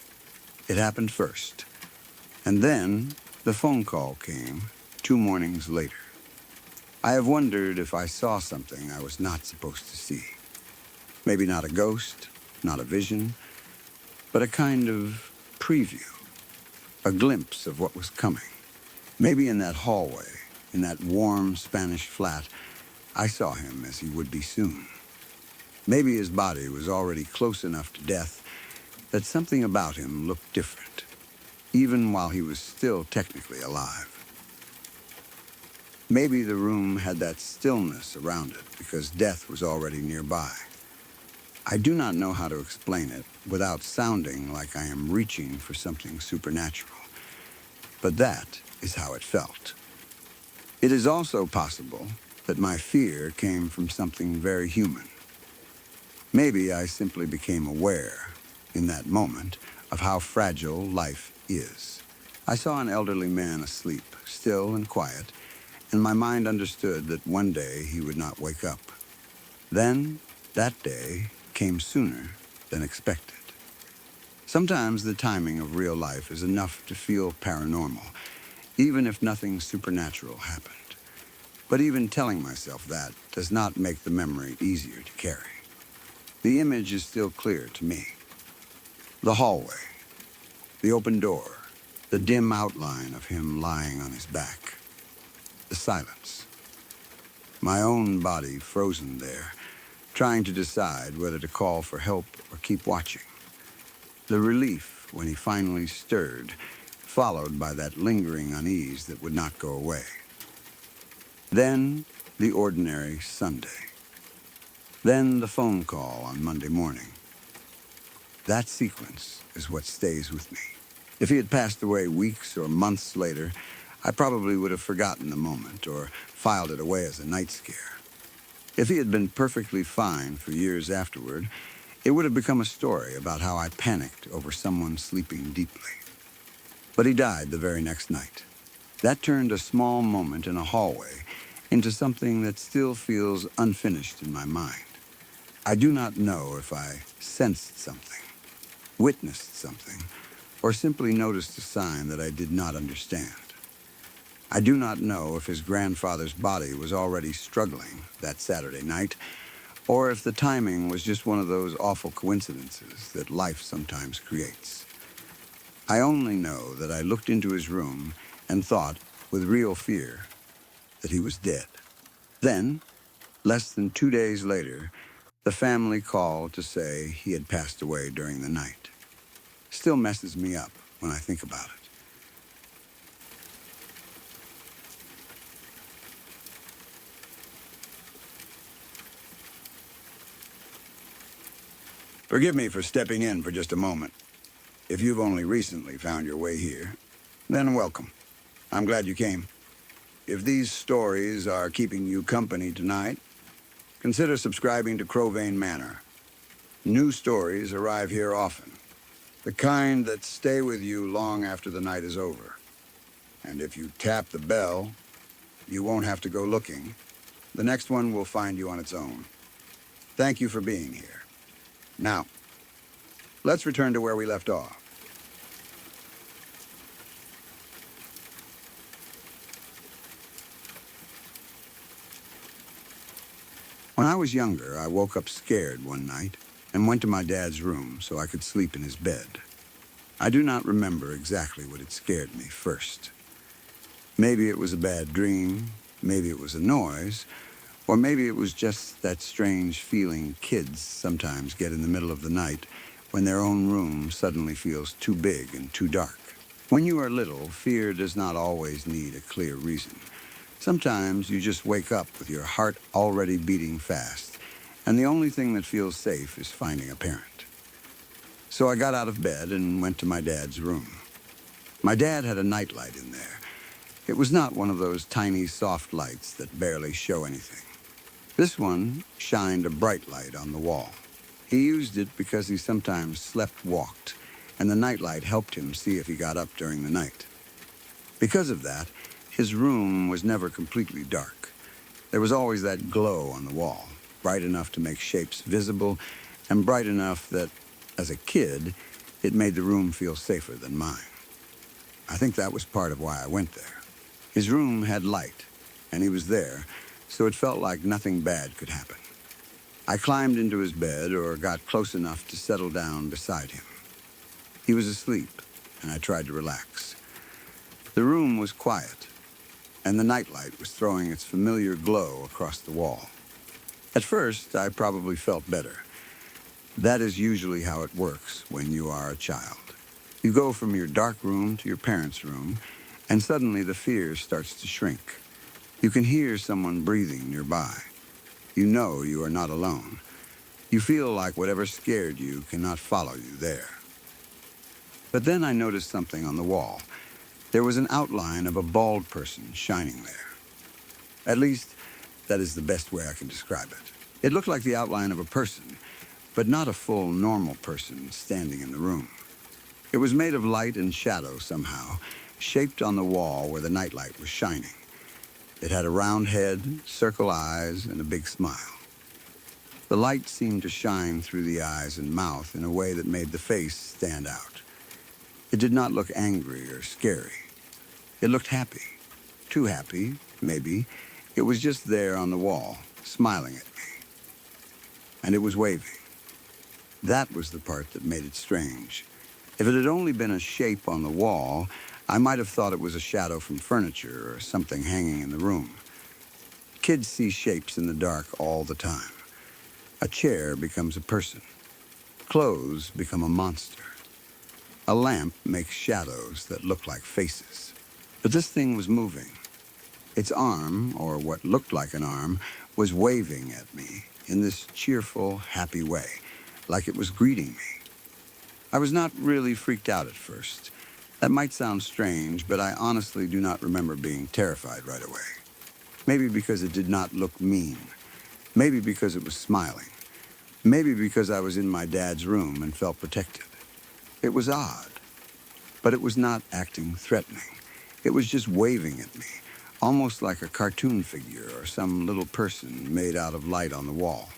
It happened first, and then the phone call came 2 mornings later. I have wondered if I saw something I was not supposed to see. Maybe not a ghost, not a vision, but a kind of preview, a glimpse of what was coming. Maybe in that hallway, in that warm Spanish flat, I saw him as he would be soon. Maybe his body was already close enough to death that something about him looked different, even while he was still technically alive. Maybe the room had that stillness around it because death was already nearby. I do not know how to explain it without sounding like I am reaching for something supernatural, but that is how it felt. It is also possible that my fear came from something very human. Maybe I simply became aware, in that moment, of how fragile life is. I saw an elderly man asleep, still and quiet, and my mind understood that one day he would not wake up. Then, that day came sooner than expected. Sometimes the timing of real life is enough to feel paranormal, even if nothing supernatural happened. But even telling myself that does not make the memory easier to carry. The image is still clear to me. The hallway, the open door, the dim outline of him lying on his back. The silence. My own body frozen there, trying to decide whether to call for help or keep watching. The relief when he finally stirred, followed by that lingering unease that would not go away. Then the ordinary Sunday. Then the phone call on Monday morning. That sequence is what stays with me. If he had passed away weeks or months later, I probably would have forgotten the moment or filed it away as a night scare. If he had been perfectly fine for years afterward, it would have become a story about how I panicked over someone sleeping deeply. But he died the very next night. That turned a small moment in a hallway into something that still feels unfinished in my mind. I do not know if I sensed something, witnessed something, or simply noticed a sign that I did not understand. I do not know if his grandfather's body was already struggling that Saturday night, or if the timing was just one of those awful coincidences that life sometimes creates. I only know that I looked into his room and thought, with real fear, that he was dead. Then, less than 2 days later, the family called to say he had passed away during the night. Still messes me up when I think about it. Forgive me for stepping in for just a moment. If you've only recently found your way here, then welcome. I'm glad you came. If these stories are keeping you company tonight, consider subscribing to Crowvane Manor. New stories arrive here often, the kind that stay with you long after the night is over. And if you tap the bell, you won't have to go looking. The next one will find you on its own. Thank you for being here. Now, let's return to where we left off. When I was younger, I woke up scared one night and went to my dad's room so I could sleep in his bed. I do not remember exactly what had scared me first. Maybe it was a bad dream, maybe it was a noise, or maybe it was just that strange feeling kids sometimes get in the middle of the night when their own room suddenly feels too big and too dark. When you are little, fear does not always need a clear reason. Sometimes you just wake up with your heart already beating fast, and the only thing that feels safe is finding a parent. So I got out of bed and went to my dad's room. My dad had a nightlight in there. It was not one of those tiny soft lights that barely show anything. This one shined a bright light on the wall. He used it because he sometimes slept-walked, and the nightlight helped him see if he got up during the night. Because of that, his room was never completely dark. There was always that glow on the wall, bright enough to make shapes visible, and bright enough that, as a kid, it made the room feel safer than mine. I think that was part of why I went there. His room had light, and he was there, so it felt like nothing bad could happen. I climbed into his bed or got close enough to settle down beside him. He was asleep, and I tried to relax. The room was quiet, and the nightlight was throwing its familiar glow across the wall. At first, I probably felt better. That is usually how it works when you are a child. You go from your dark room to your parents' room, and suddenly the fear starts to shrink. You can hear someone breathing nearby. You know you are not alone. You feel like whatever scared you cannot follow you there. But then I noticed something on the wall. There was an outline of a bald person shining there. At least, that is the best way I can describe it. It looked like the outline of a person, but not a full, normal person standing in the room. It was made of light and shadow somehow, shaped on the wall where the nightlight was shining. It had a round head, circle eyes, and a big smile. The light seemed to shine through the eyes and mouth in a way that made the face stand out. It did not look angry or scary. It looked happy. Too happy, maybe. It was just there on the wall, smiling at me. And it was waving. That was the part that made it strange. If it had only been a shape on the wall, I might have thought it was a shadow from furniture or something hanging in the room. Kids see shapes in the dark all the time. A chair becomes a person. Clothes become a monster. A lamp makes shadows that look like faces. But this thing was moving. Its arm, or what looked like an arm, was waving at me in this cheerful, happy way, like it was greeting me. I was not really freaked out at first. That might sound strange, but I honestly do not remember being terrified right away. Maybe because it did not look mean. Maybe because it was smiling. Maybe because I was in my dad's room and felt protected. It was odd, but it was not acting threatening. It was just waving at me, almost like a cartoon figure or some little person made out of light on the wall.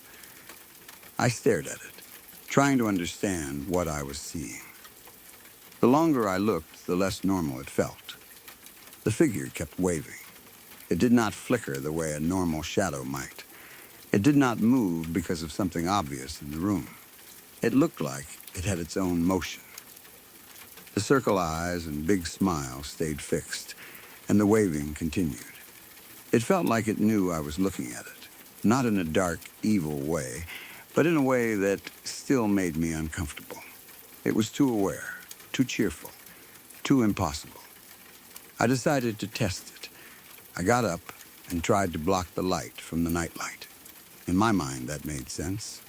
I stared at it, trying to understand what I was seeing. The longer I looked, the less normal it felt. The figure kept waving. It did not flicker the way a normal shadow might. It did not move because of something obvious in the room. It looked like it had its own motion. The circle eyes and big smile stayed fixed, and the waving continued. It felt like it knew I was looking at it, not in a dark, evil way, but in a way that still made me uncomfortable. It was too aware, too cheerful, too impossible. I decided to test it. I got up and tried to block the light from the nightlight. In my mind, that made sense.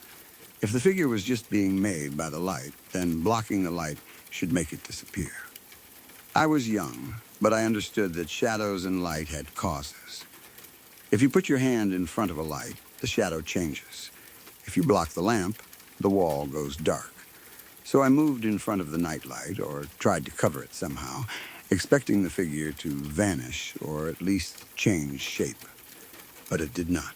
If the figure was just being made by the light, then blocking the light should make it disappear. I was young, but I understood that shadows and light had causes. If you put your hand in front of a light, the shadow changes. If you block the lamp, the wall goes dark. So I moved in front of the nightlight, or tried to cover it somehow, expecting the figure to vanish or at least change shape. But it did not.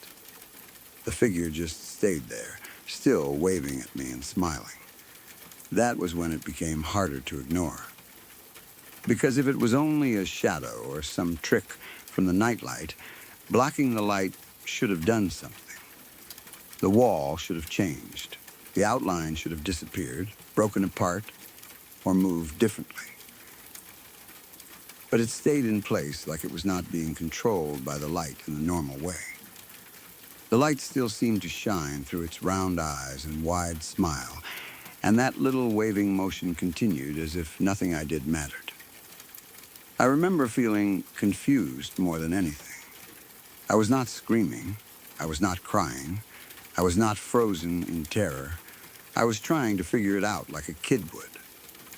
The figure just stayed there, still waving at me and smiling. That was when it became harder to ignore. Because if it was only a shadow or some trick from the nightlight, blocking the light should have done something. The wall should have changed. The outline should have disappeared, broken apart, or moved differently. But it stayed in place like it was not being controlled by the light in the normal way. The light still seemed to shine through its round eyes and wide smile, and that little waving motion continued as if nothing I did mattered. I remember feeling confused more than anything. I was not screaming. I was not crying. I was not frozen in terror. I was trying to figure it out like a kid would.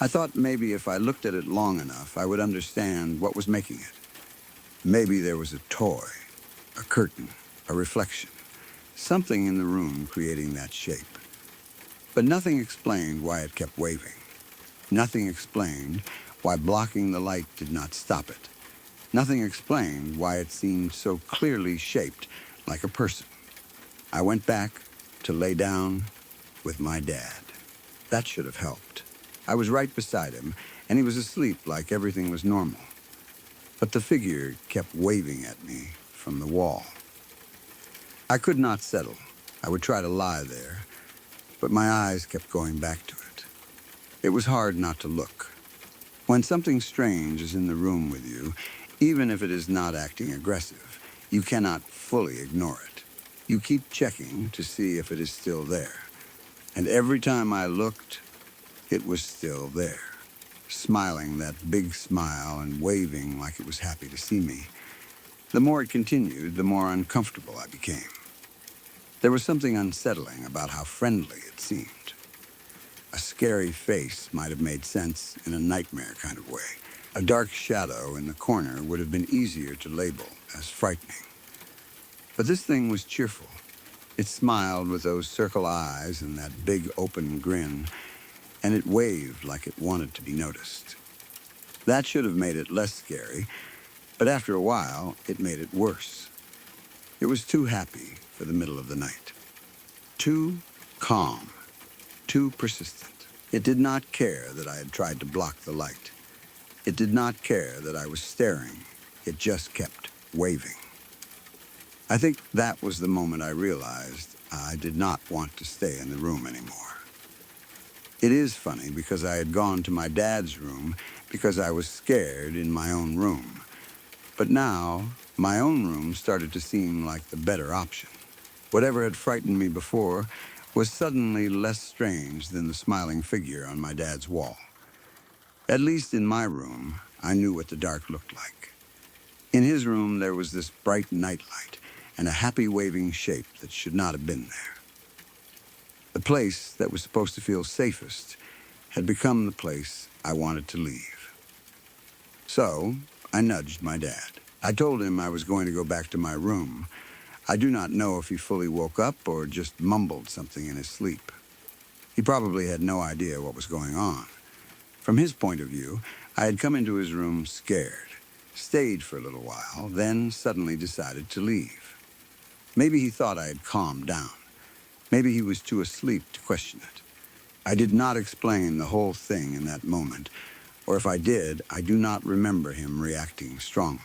I thought maybe if I looked at it long enough, I would understand what was making it. Maybe there was a toy, a curtain, a reflection, something in the room creating that shape. But nothing explained why it kept waving. Nothing explained why blocking the light did not stop it. Nothing explained why it seemed so clearly shaped like a person. I went back to lay down with my dad. That should have helped. I was right beside him, and he was asleep like everything was normal. But the figure kept waving at me from the wall. I could not settle. I would try to lie there, but my eyes kept going back to it. It was hard not to look. When something strange is in the room with you, even if it is not acting aggressive, you cannot fully ignore it. You keep checking to see if it is still there. And every time I looked, it was still there, smiling that big smile and waving like it was happy to see me. The more it continued, the more uncomfortable I became. There was something unsettling about how friendly it seemed. A scary face might have made sense in a nightmare kind of way. A dark shadow in the corner would have been easier to label as frightening. But this thing was cheerful. It smiled with those circle eyes and that big open grin, and it waved like it wanted to be noticed. That should have made it less scary, but after a while, it made it worse. It was too happy for the middle of the night. Too calm. Too persistent. It did not care that I had tried to block the light. It did not care that I was staring. It just kept waving. I think that was the moment I realized I did not want to stay in the room anymore. It is funny because I had gone to my dad's room because I was scared in my own room. But now, my own room started to seem like the better option. Whatever had frightened me before was suddenly less strange than the smiling figure on my dad's wall. At least in my room, I knew what the dark looked like. In his room, there was this bright nightlight and a happy waving shape that should not have been there. The place that was supposed to feel safest had become the place I wanted to leave. So, I nudged my dad. I told him I was going to go back to my room. I do not know if he fully woke up or just mumbled something in his sleep. He probably had no idea what was going on. From his point of view, I had come into his room scared, stayed for a little while, then suddenly decided to leave. Maybe he thought I had calmed down. Maybe he was too asleep to question it. I did not explain the whole thing in that moment, or if I did, I do not remember him reacting strongly.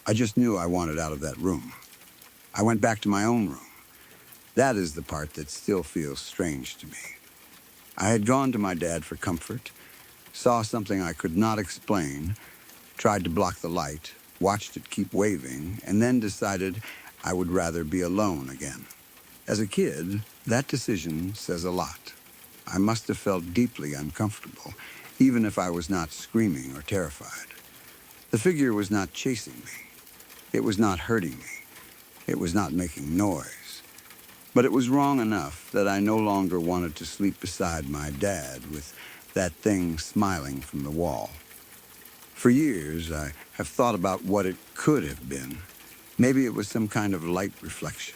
I just knew I wanted out of that room. I went back to my own room. That is the part that still feels strange to me. I had gone to my dad for comfort, saw something I could not explain, tried to block the light, watched it keep waving, and then decided I would rather be alone again. As a kid, that decision says a lot. I must have felt deeply uncomfortable, even if I was not screaming or terrified. The figure was not chasing me. It was not hurting me. It was not making noise. But it was wrong enough that I no longer wanted to sleep beside my dad with that thing smiling from the wall. For years, I have thought about what it could have been. Maybe it was some kind of light reflection.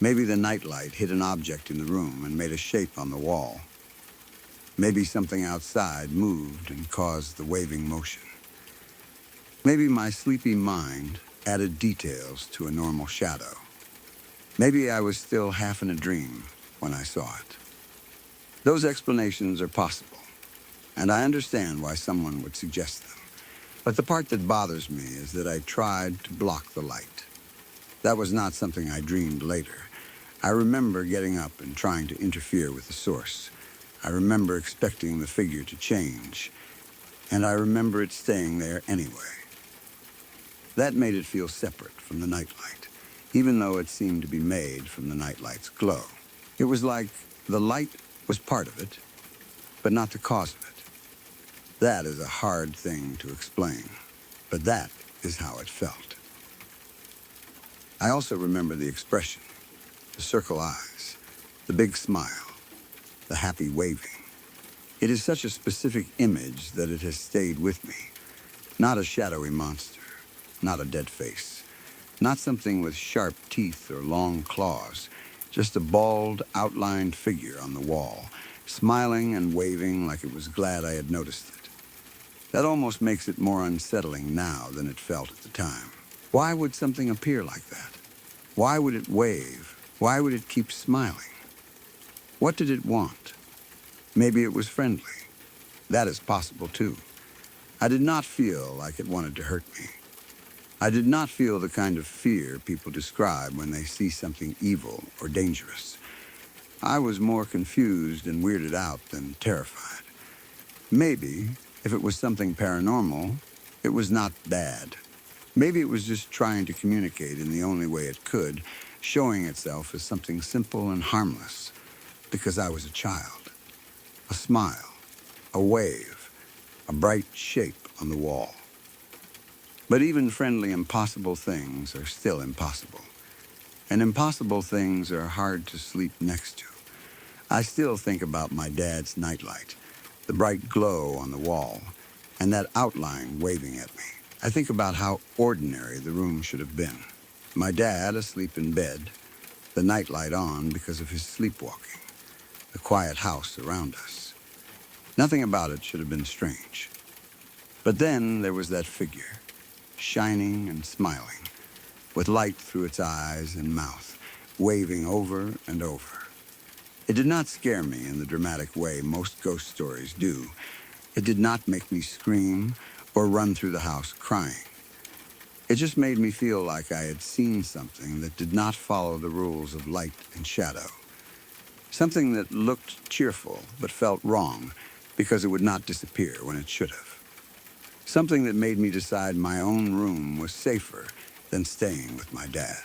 Maybe the nightlight hit an object in the room and made a shape on the wall. Maybe something outside moved and caused the waving motion. Maybe my sleepy mind added details to a normal shadow. Maybe I was still half in a dream when I saw it. Those explanations are possible, and I understand why someone would suggest them. But the part that bothers me is that I tried to block the light. That was not something I dreamed later. I remember getting up and trying to interfere with the source. I remember expecting the figure to change, and I remember it staying there anyway. That made it feel separate from the nightlight, even though it seemed to be made from the nightlight's glow. It was like the light was part of it, but not the cause of it. That is a hard thing to explain, but that is how it felt. I also remember the expression, the circle eyes, the big smile, the happy waving. It is such a specific image that it has stayed with me. Not a shadowy monster, not a dead face, not something with sharp teeth or long claws, just a bald, outlined figure on the wall, smiling and waving like it was glad I had noticed it. That almost makes it more unsettling now than it felt at the time. Why would something appear like that? Why would it wave? Why would it keep smiling? What did it want? Maybe it was friendly. That is possible, too. I did not feel like it wanted to hurt me. I did not feel the kind of fear people describe when they see something evil or dangerous. I was more confused and weirded out than terrified. Maybe, if it was something paranormal, it was not bad. Maybe it was just trying to communicate in the only way it could, showing itself as something simple and harmless, because I was a child. A smile, a wave, a bright shape on the wall. But even friendly, impossible things are still impossible. And impossible things are hard to sleep next to. I still think about my dad's nightlight, the bright glow on the wall, and that outline waving at me. I think about how ordinary the room should have been. My dad asleep in bed, the nightlight on because of his sleepwalking, the quiet house around us. Nothing about it should have been strange. But then there was that figure, shining and smiling, with light through its eyes and mouth, waving over and over. It did not scare me in the dramatic way most ghost stories do. It did not make me scream or run through the house crying. It just made me feel like I had seen something that did not follow the rules of light and shadow. Something that looked cheerful but felt wrong because it would not disappear when it should have. Something that made me decide my own room was safer than staying with my dad.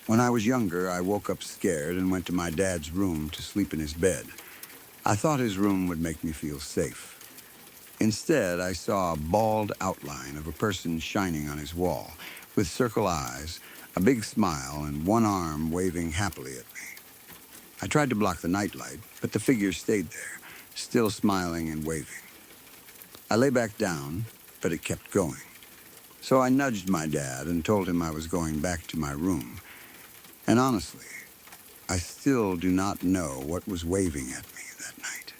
When I was younger, I woke up scared and went to my dad's room to sleep in his bed. I thought his room would make me feel safe. Instead, I saw a bald outline of a person shining on his wall, with circle eyes, a big smile, and one arm waving happily at me. I tried to block the nightlight, but the figure stayed there, still smiling and waving. I lay back down, but it kept going. So I nudged my dad and told him I was going back to my room. And honestly, I still do not know what was waving at me that night.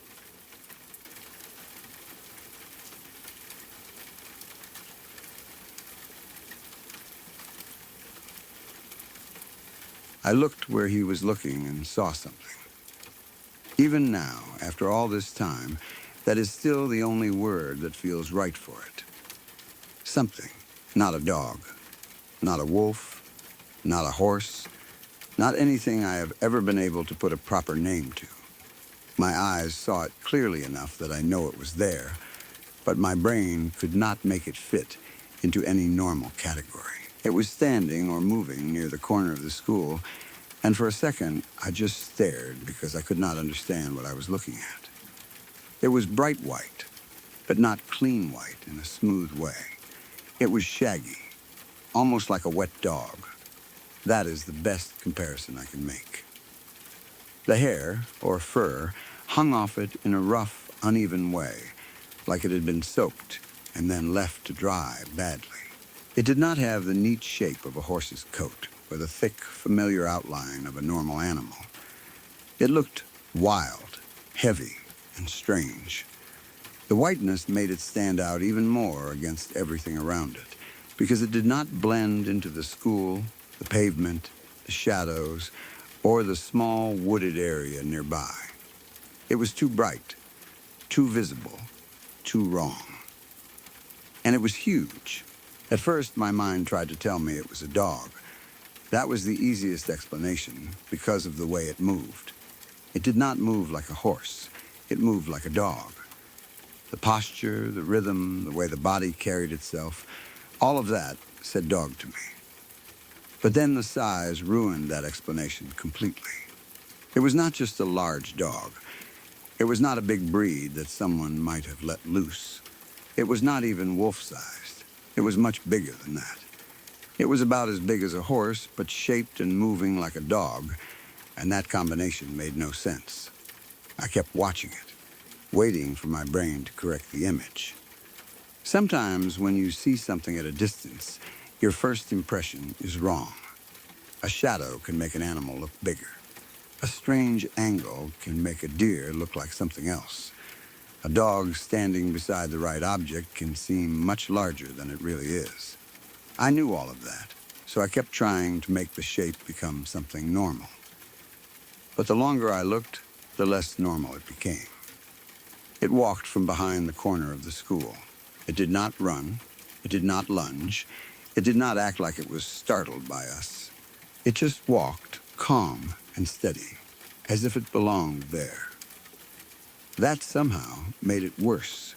I looked where he was looking and saw something. Even now, after all this time, that is still the only word that feels right for it. Something, not a dog, not a wolf, not a horse, not anything I have ever been able to put a proper name to. My eyes saw it clearly enough that I know it was there, but my brain could not make it fit into any normal category. It was standing or moving near the corner of the school, and for a second I just stared because I could not understand what I was looking at. It was bright white, but not clean white in a smooth way. It was shaggy, almost like a wet dog. That is the best comparison I can make. The hair, or fur, hung off it in a rough, uneven way, like it had been soaked and then left to dry badly. It did not have the neat shape of a horse's coat, or the thick, familiar outline of a normal animal. It looked wild, heavy, and strange. The whiteness made it stand out even more against everything around it, because it did not blend into the school, the pavement, the shadows, or the small wooded area nearby. It was too bright, too visible, too wrong. And it was huge. At first, my mind tried to tell me it was a dog. That was the easiest explanation because of the way it moved. It did not move like a horse. It moved like a dog. The posture, the rhythm, the way the body carried itself, all of that said dog to me. But then the size ruined that explanation completely. It was not just a large dog. It was not a big breed that someone might have let loose. It was not even wolf-sized. It was much bigger than that. It was about as big as a horse, but shaped and moving like a dog, and that combination made no sense. I kept watching it, waiting for my brain to correct the image. Sometimes when you see something at a distance, your first impression is wrong. A shadow can make an animal look bigger. A strange angle can make a deer look like something else. A dog standing beside the right object can seem much larger than it really is. I knew all of that, so I kept trying to make the shape become something normal. But the longer I looked, the less normal it became. It walked from behind the corner of the school. It did not run. It did not lunge. It did not act like it was startled by us. It just walked, calm and steady, as if it belonged there. That somehow made it worse.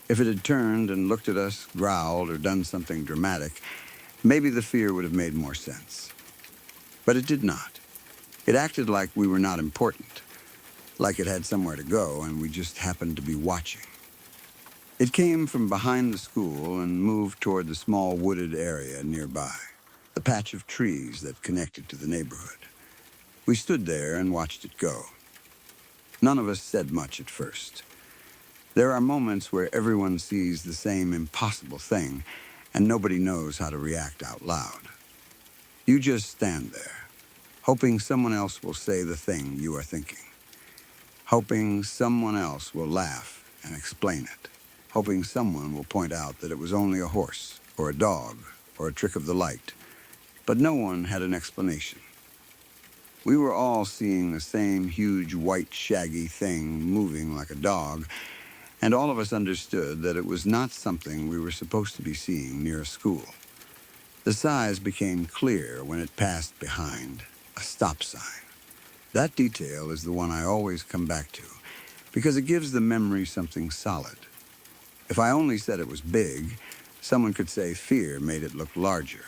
If it had turned and looked at us, growled, or done something dramatic, maybe the fear would have made more sense. But it did not. It acted like we were not important, like it had somewhere to go and we just happened to be watching. It came from behind the school and moved toward the small wooded area nearby, the patch of trees that connected to the neighborhood. We stood there and watched it go. None of us said much at first. There are moments where everyone sees the same impossible thing and nobody knows how to react out loud. You just stand there, hoping someone else will say the thing you are thinking, hoping someone else will laugh and explain it, hoping someone will point out that it was only a horse or a dog or a trick of the light, but no one had an explanation. We were all seeing the same huge white shaggy thing moving like a dog, and all of us understood that it was not something we were supposed to be seeing near a school. The size became clear when it passed behind a stop sign. That detail is the one I always come back to, because it gives the memory something solid. If I only said it was big, someone could say fear made it look larger.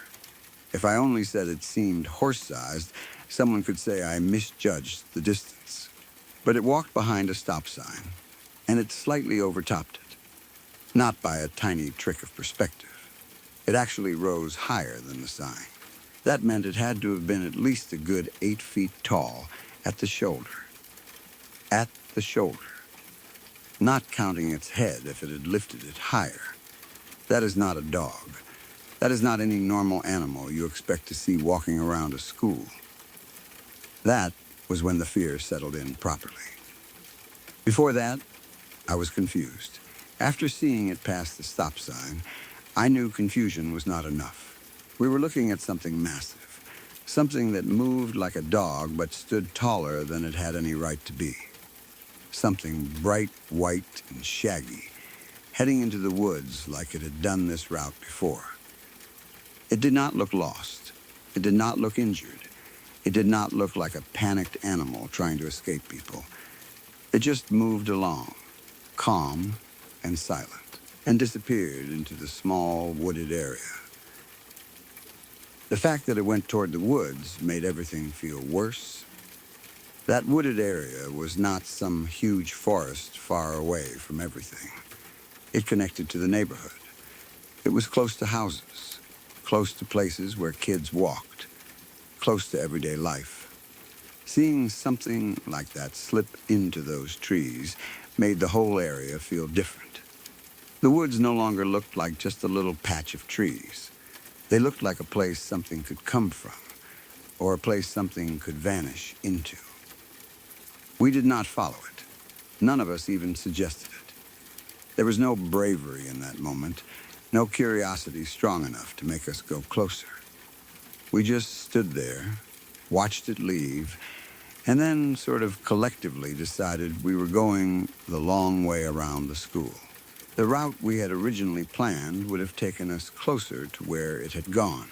If I only said it seemed horse-sized, someone could say I misjudged the distance. But it walked behind a stop sign, and it slightly overtopped it, not by a tiny trick of perspective. It actually rose higher than the sign. That meant it had to have been at least a good 8 feet tall at the shoulder. At the shoulder. Not counting its head if it had lifted it higher. That is not a dog. That is not any normal animal you expect to see walking around a school. That was when the fear settled in properly. Before that, I was confused. After seeing it pass the stop sign, I knew confusion was not enough. We were looking at something massive, something that moved like a dog but stood taller than it had any right to be. Something bright white and shaggy, heading into the woods like it had done this route before. It did not look lost. It did not look injured. It did not look like a panicked animal trying to escape people. It just moved along, calm and silent, and disappeared into the small wooded area. The fact that it went toward the woods made everything feel worse. That wooded area was not some huge forest far away from everything. It connected to the neighborhood. It was close to houses, close to places where kids walked, close to everyday life. Seeing something like that slip into those trees made the whole area feel different. The woods no longer looked like just a little patch of trees. They looked like a place something could come from, or a place something could vanish into. We did not follow it. None of us even suggested it. There was no bravery in that moment, no curiosity strong enough to make us go closer. We just stood there, watched it leave, and then sort of collectively decided we were going the long way around the school. The route we had originally planned would have taken us closer to where it had gone,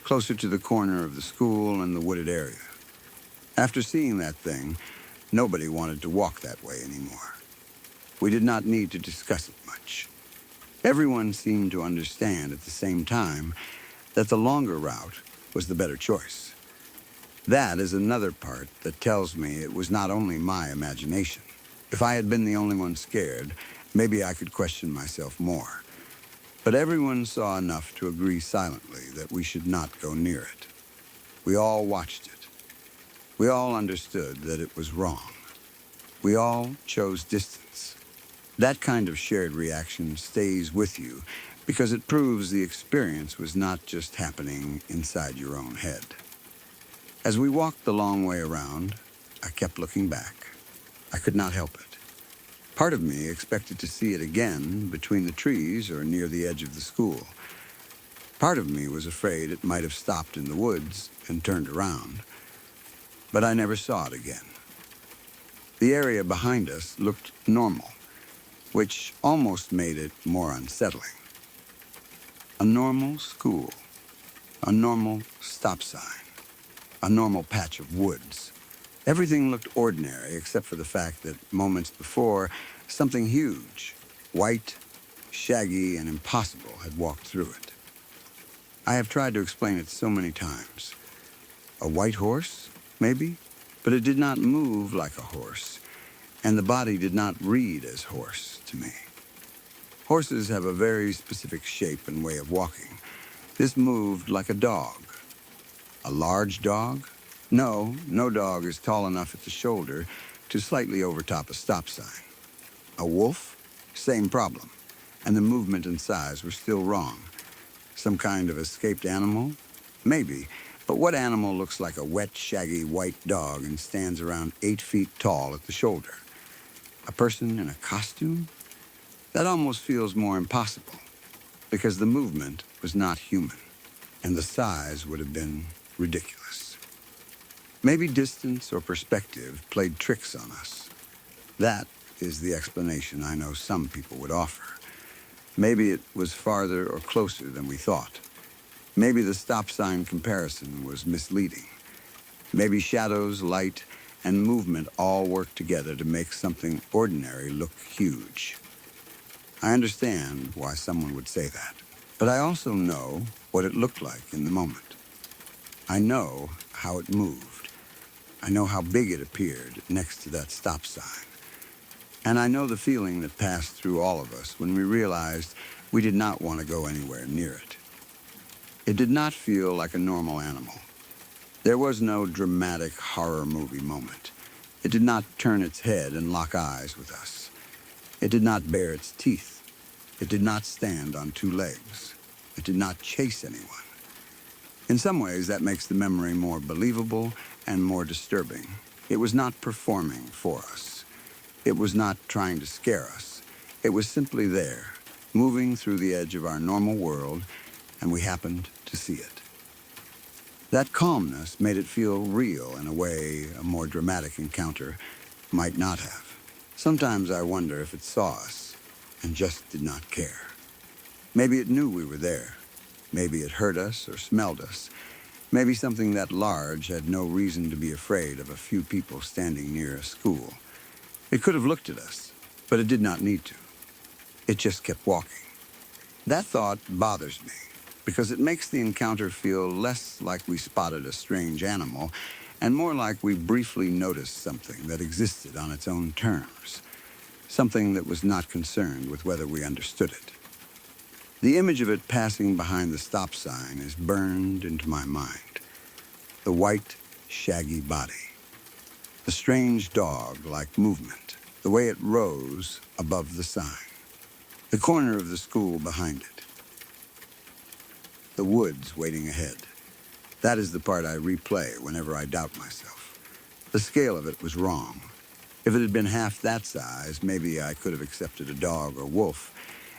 closer to the corner of the school and the wooded area. After seeing that thing, nobody wanted to walk that way anymore. We did not need to discuss it much. Everyone seemed to understand at the same time that the longer route was the better choice. That is another part that tells me it was not only my imagination. If I had been the only one scared, maybe I could question myself more. But everyone saw enough to agree silently that we should not go near it. We all watched it. We all understood that it was wrong. We all chose distance. That kind of shared reaction stays with you because it proves the experience was not just happening inside your own head. As we walked the long way around, I kept looking back. I could not help it. Part of me expected to see it again between the trees or near the edge of the school. Part of me was afraid it might have stopped in the woods and turned around. But I never saw it again. The area behind us looked normal, which almost made it more unsettling. A normal school, a normal stop sign, a normal patch of woods. Everything looked ordinary except for the fact that moments before, something huge, white, shaggy, and impossible had walked through it. I have tried to explain it so many times. A white horse, maybe? But it did not move like a horse, and the body did not read as horse to me. Horses have a very specific shape and way of walking. This moved like a dog. A large dog? No, no dog is tall enough at the shoulder to slightly overtop a stop sign. A wolf? Same problem, and the movement and size were still wrong. Some kind of escaped animal? Maybe, but what animal looks like a wet, shaggy white dog and stands around 8 feet tall at the shoulder? A person in a costume? That almost feels more impossible, because the movement was not human, and the size would have been ridiculous. Maybe distance or perspective played tricks on us. That is the explanation I know some people would offer. Maybe it was farther or closer than we thought. Maybe the stop sign comparison was misleading. Maybe shadows, light, and movement all worked together to make something ordinary look huge. I understand why someone would say that, but I also know what it looked like in the moment. I know how it moved. I know how big it appeared next to that stop sign. And I know the feeling that passed through all of us when we realized we did not want to go anywhere near it. It did not feel like a normal animal. There was no dramatic horror movie moment. It did not turn its head and lock eyes with us. It did not bare its teeth. It did not stand on 2 legs. It did not chase anyone. In some ways, that makes the memory more believable and more disturbing. It was not performing for us. It was not trying to scare us. It was simply there, moving through the edge of our normal world, and we happened to see it. That calmness made it feel real in a way a more dramatic encounter might not have. Sometimes I wonder if it saw us and just did not care. Maybe it knew we were there. Maybe it heard us or smelled us. Maybe something that large had no reason to be afraid of a few people standing near a school. It could have looked at us, but it did not need to. It just kept walking. That thought bothers me because it makes the encounter feel less like we spotted a strange animal and more like we briefly noticed something that existed on its own terms, something that was not concerned with whether we understood it. The image of it passing behind the stop sign is burned into my mind. The white, shaggy body. The strange dog-like movement, the way it rose above the sign. The corner of the school behind it. The woods waiting ahead. That is the part I replay whenever I doubt myself. The scale of it was wrong. If it had been half that size, maybe I could have accepted a dog or wolf.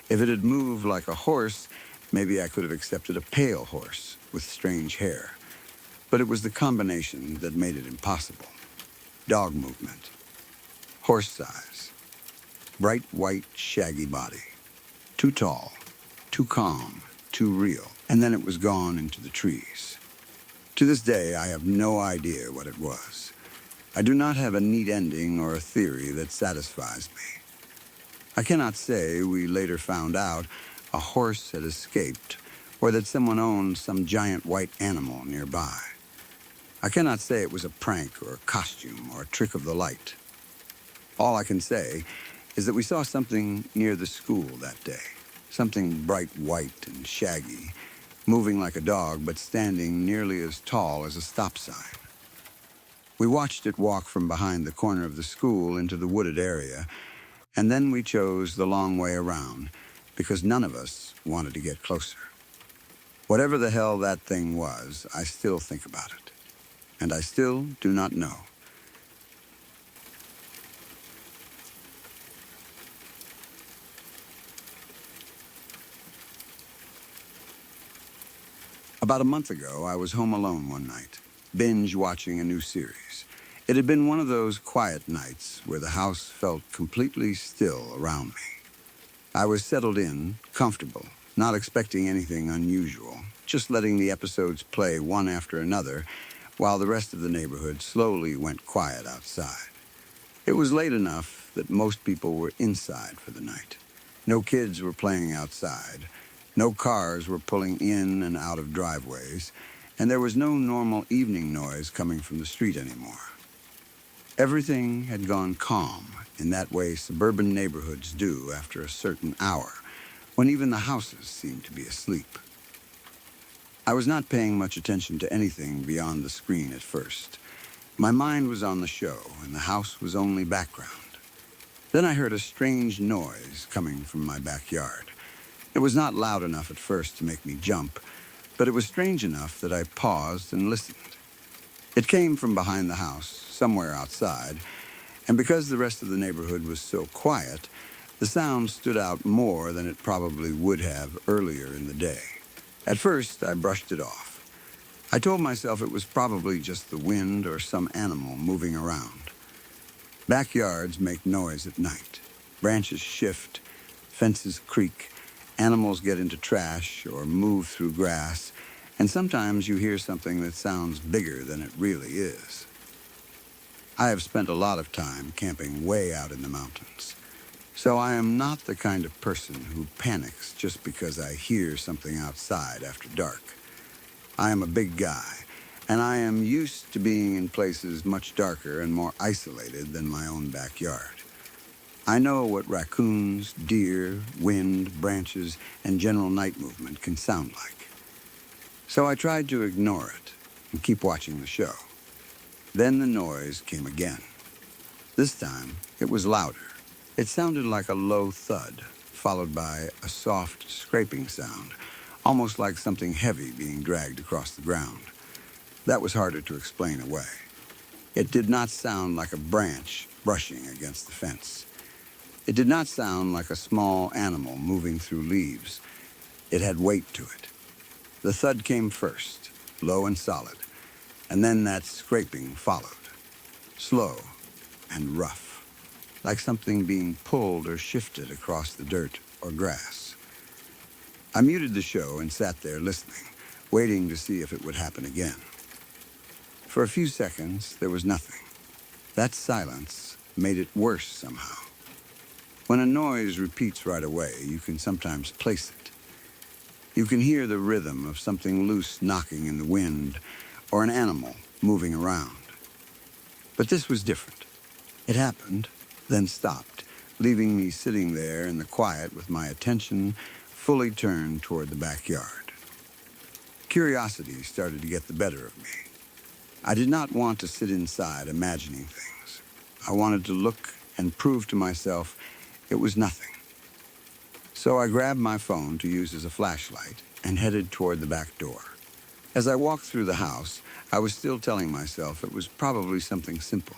If it had moved like a horse, maybe I could have accepted a pale horse with strange hair. But it was the combination that made it impossible. Dog movement. Horse size. Bright white, shaggy body. Too tall. Too calm. Too real. And then it was gone into the trees. To this day, I have no idea what it was. I do not have a neat ending or a theory that satisfies me. I cannot say we later found out a horse had escaped or that someone owned some giant white animal nearby. I cannot say it was a prank or a costume or a trick of the light. All I can say is that we saw something near the school that day, something bright white and shaggy, moving like a dog but standing nearly as tall as a stop sign. We watched it walk from behind the corner of the school into the wooded area, and then we chose the long way around because none of us wanted to get closer. Whatever the hell that thing was, I still think about it, and I still do not know. About a month ago, I was home alone one night, binge watching a new series. It had been one of those quiet nights where the house felt completely still around me. I was settled in, comfortable, not expecting anything unusual, just letting the episodes play one after another while the rest of the neighborhood slowly went quiet outside. It was late enough that most people were inside for the night. No kids were playing outside. No cars were pulling in and out of driveways, and there was no normal evening noise coming from the street anymore. Everything had gone calm in that way suburban neighborhoods do after a certain hour, when even the houses seemed to be asleep. I was not paying much attention to anything beyond the screen at first. My mind was on the show, and the house was only background. Then I heard a strange noise coming from my backyard. It was not loud enough at first to make me jump, but it was strange enough that I paused and listened. It came from behind the house, somewhere outside, and because the rest of the neighborhood was so quiet, the sound stood out more than it probably would have earlier in the day. At first, I brushed it off. I told myself it was probably just the wind or some animal moving around. Backyards make noise at night. Branches shift, fences creak, animals get into trash or move through grass, and sometimes you hear something that sounds bigger than it really is. I have spent a lot of time camping way out in the mountains, so I am not the kind of person who panics just because I hear something outside after dark. I am a big guy, and I am used to being in places much darker and more isolated than my own backyard. I know what raccoons, deer, wind, branches, and general night movement can sound like. So I tried to ignore it and keep watching the show. Then the noise came again. This time, it was louder. It sounded like a low thud, followed by a soft scraping sound, almost like something heavy being dragged across the ground. That was harder to explain away. It did not sound like a branch brushing against the fence. It did not sound like a small animal moving through leaves. It had weight to it. The thud came first, low and solid, and then that scraping followed, slow and rough, like something being pulled or shifted across the dirt or grass. I muted the show and sat there listening, waiting to see if it would happen again. For a few seconds, there was nothing. That silence made it worse somehow. When a noise repeats right away, you can sometimes place it. You can hear the rhythm of something loose knocking in the wind or an animal moving around. But this was different. It happened, then stopped, leaving me sitting there in the quiet with my attention fully turned toward the backyard. Curiosity started to get the better of me. I did not want to sit inside imagining things. I wanted to look and prove to myself it was nothing. So I grabbed my phone to use as a flashlight and headed toward the back door. As I walked through the house, I was still telling myself it was probably something simple.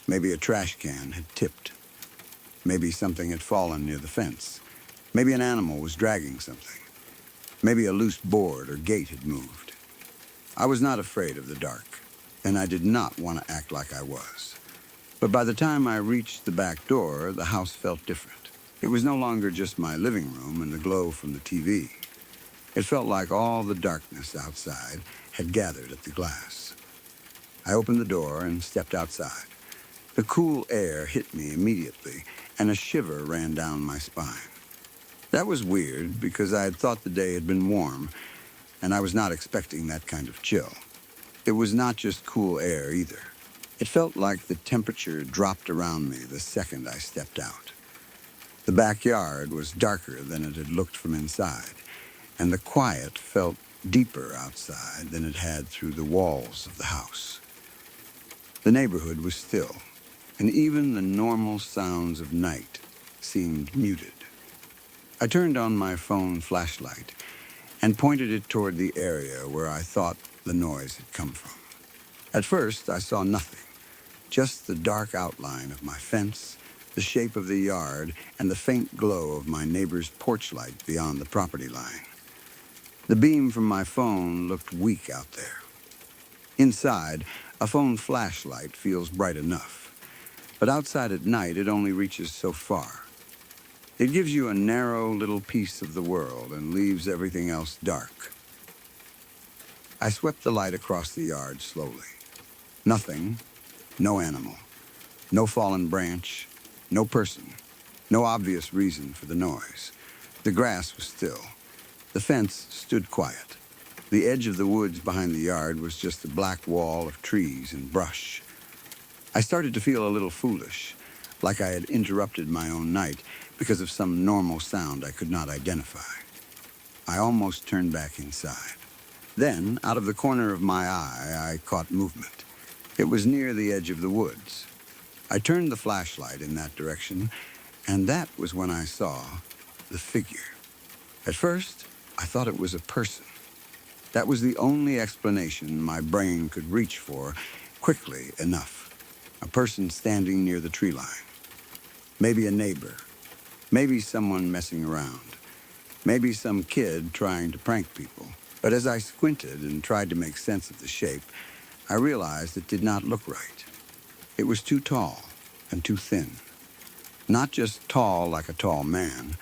Maybe a trash can had tipped. Maybe something had fallen near the fence. Maybe an animal was dragging something. Maybe a loose board or gate had moved. I was not afraid of the dark, and I did not want to act like I was. But by the time I reached the back door, the house felt different. It was no longer just my living room and the glow from the TV. It felt like all the darkness outside had gathered at the glass. I opened the door and stepped outside. The cool air hit me immediately, and a shiver ran down my spine. That was weird because I had thought the day had been warm, and I was not expecting that kind of chill. It was not just cool air either. It felt like the temperature dropped around me the second I stepped out. The backyard was darker than it had looked from inside, and the quiet felt deeper outside than it had through the walls of the house. The neighborhood was still, and even the normal sounds of night seemed muted. I turned on my phone flashlight and pointed it toward the area where I thought the noise had come from. At first, I saw nothing, just the dark outline of my fence, the shape of the yard, and the faint glow of my neighbor's porch light beyond the property line. The beam from my phone looked weak out there. Inside, a phone flashlight feels bright enough, but outside at night it only reaches so far. It gives you a narrow little piece of the world and leaves everything else dark. I swept the light across the yard slowly. Nothing, no animal, no fallen branch, no person, no obvious reason for the noise. The grass was still. The fence stood quiet. The edge of the woods behind the yard was just a black wall of trees and brush. I started to feel a little foolish, like I had interrupted my own night because of some normal sound I could not identify. I almost turned back inside. Then, out of the corner of my eye, I caught movement. It was near the edge of the woods. I turned the flashlight in that direction, and that was when I saw the figure. At first, I thought it was a person. That was the only explanation my brain could reach for quickly enough. A person standing near the tree line. Maybe a neighbor. Maybe someone messing around. Maybe some kid trying to prank people. But as I squinted and tried to make sense of the shape, I realized it did not look right. It was too tall and too thin. Not just tall like a tall man,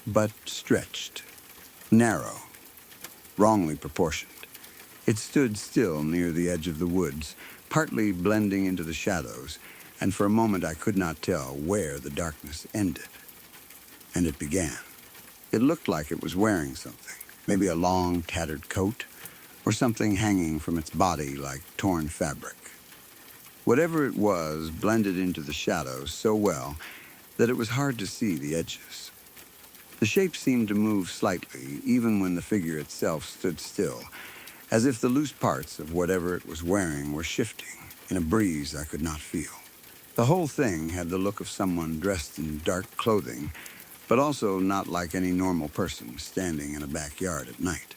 but stretched, narrow, wrongly proportioned. It stood still near the edge of the woods, partly blending into the shadows, and for a moment I could not tell where the darkness ended. And it began. It looked like it was wearing something, maybe a long, tattered coat, or something hanging from its body like torn fabric. Whatever it was blended into the shadows so well that it was hard to see the edges. The shape seemed to move slightly, even when the figure itself stood still, as if the loose parts of whatever it was wearing were shifting in a breeze I could not feel. The whole thing had the look of someone dressed in dark clothing, but also not like any normal person standing in a backyard at night.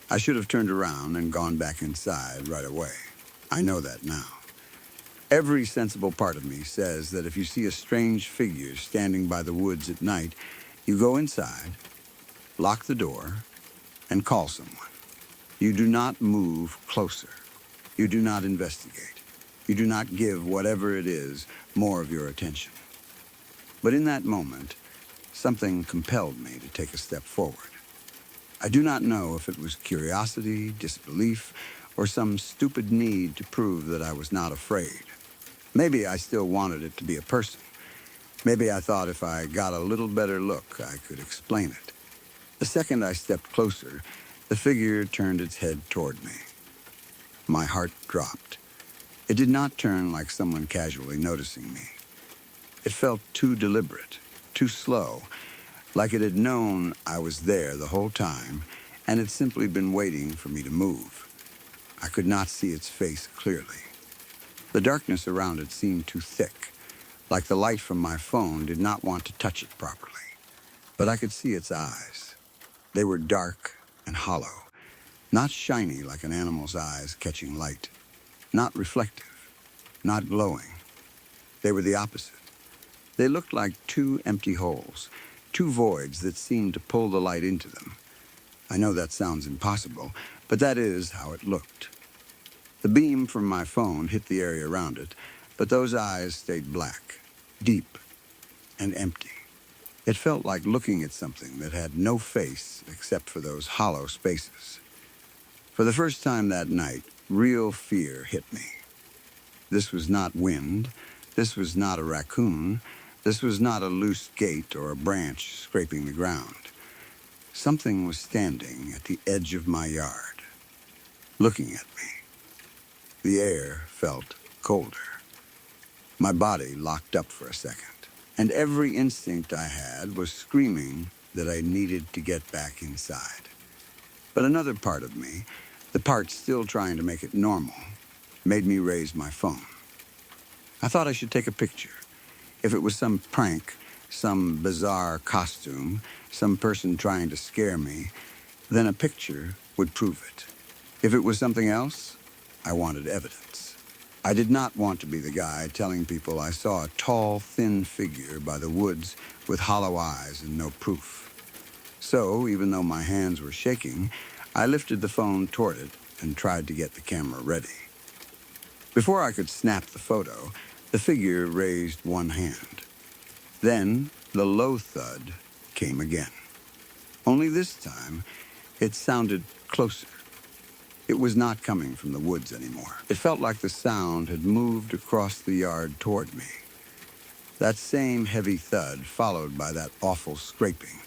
I should have turned around and gone back inside right away. I know that now. Every sensible part of me says that if you see a strange figure standing by the woods at night, you go inside, lock the door, and call someone. You do not move closer. You do not investigate. You do not give whatever it is more of your attention. But in that moment, something compelled me to take a step forward. I do not know if it was curiosity, disbelief, or some stupid need to prove that I was not afraid. Maybe I still wanted it to be a person. Maybe I thought if I got a little better look, I could explain it. The second I stepped closer, the figure turned its head toward me. My heart dropped. It did not turn like someone casually noticing me. It felt too deliberate, too slow, like it had known I was there the whole time and had simply been waiting for me to move. I could not see its face clearly. The darkness around it seemed too thick, like the light from my phone did not want to touch it properly. But I could see its eyes. They were dark and hollow, not shiny like an animal's eyes catching light, not reflective, not glowing. They were the opposite. They looked like two empty holes, two voids that seemed to pull the light into them. I know that sounds impossible, but that is how it looked. The beam from my phone hit the area around it, but those eyes stayed black, deep, and empty. It felt like looking at something that had no face except for those hollow spaces. For the first time that night, real fear hit me. This was not wind. This was not a raccoon. This was not a loose gate or a branch scraping the ground. Something was standing at the edge of my yard, looking at me. The air felt colder. My body locked up for a second, and every instinct I had was screaming that I needed to get back inside. But another part of me, the part still trying to make it normal, made me raise my phone. I thought I should take a picture. If it was some prank, some bizarre costume, some person trying to scare me, then a picture would prove it. If it was something else, I wanted evidence. I did not want to be the guy telling people I saw a tall, thin figure by the woods with hollow eyes and no proof. So, even though my hands were shaking, I lifted the phone toward it and tried to get the camera ready. Before I could snap the photo, the figure raised one hand. Then, the low thud came again. Only this time, it sounded closer. It was not coming from the woods anymore. It felt like the sound had moved across the yard toward me. That same heavy thud followed by that awful scraping,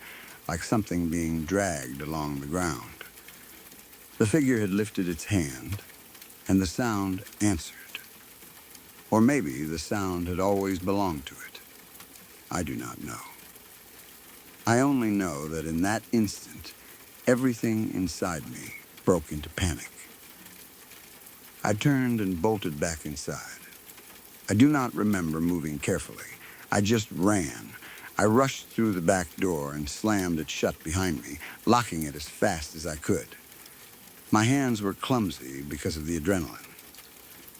like something being dragged along the ground. The figure had lifted its hand, and the sound answered. Or maybe the sound had always belonged to it. I do not know. I only know that in that instant, everything inside me broke into panic. I turned and bolted back inside. I do not remember moving carefully. I just ran. I rushed through the back door and slammed it shut behind me, locking it as fast as I could. My hands were clumsy because of the adrenaline.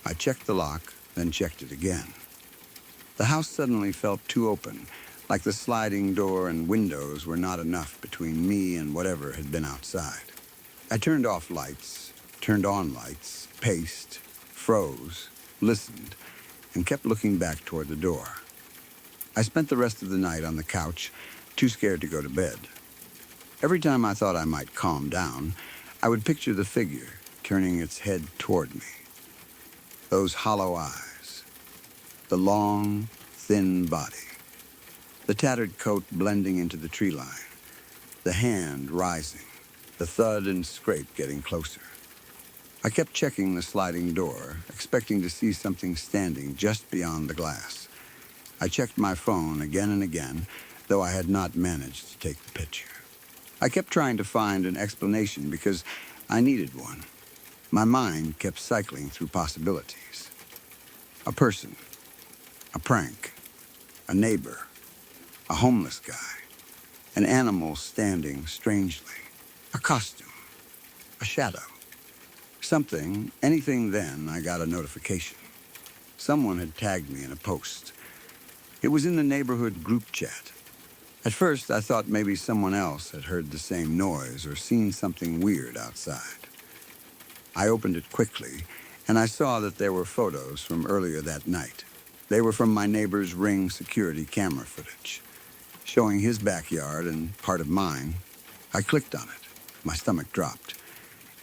I checked the lock, then checked it again. The house suddenly felt too open, like the sliding door and windows were not enough between me and whatever had been outside. I turned off lights, turned on lights, paced, froze, listened, and kept looking back toward the door. I spent the rest of the night on the couch, too scared to go to bed. Every time I thought I might calm down, I would picture the figure turning its head toward me. Those hollow eyes, the long, thin body, the tattered coat blending into the tree line, the hand rising, the thud and scrape getting closer. I kept checking the sliding door, expecting to see something standing just beyond the glass. I checked my phone again and again, though I had not managed to take the picture. I kept trying to find an explanation because I needed one. My mind kept cycling through possibilities. A person, a prank, a neighbor, a homeless guy, an animal standing strangely, a costume, a shadow. Something, anything. Then I got a notification. Someone had tagged me in a post. It was in the neighborhood group chat. At first, I thought maybe someone else had heard the same noise or seen something weird outside. I opened it quickly, and I saw that there were photos from earlier that night. They were from my neighbor's Ring security camera footage, showing his backyard and part of mine. I clicked on it. My stomach dropped.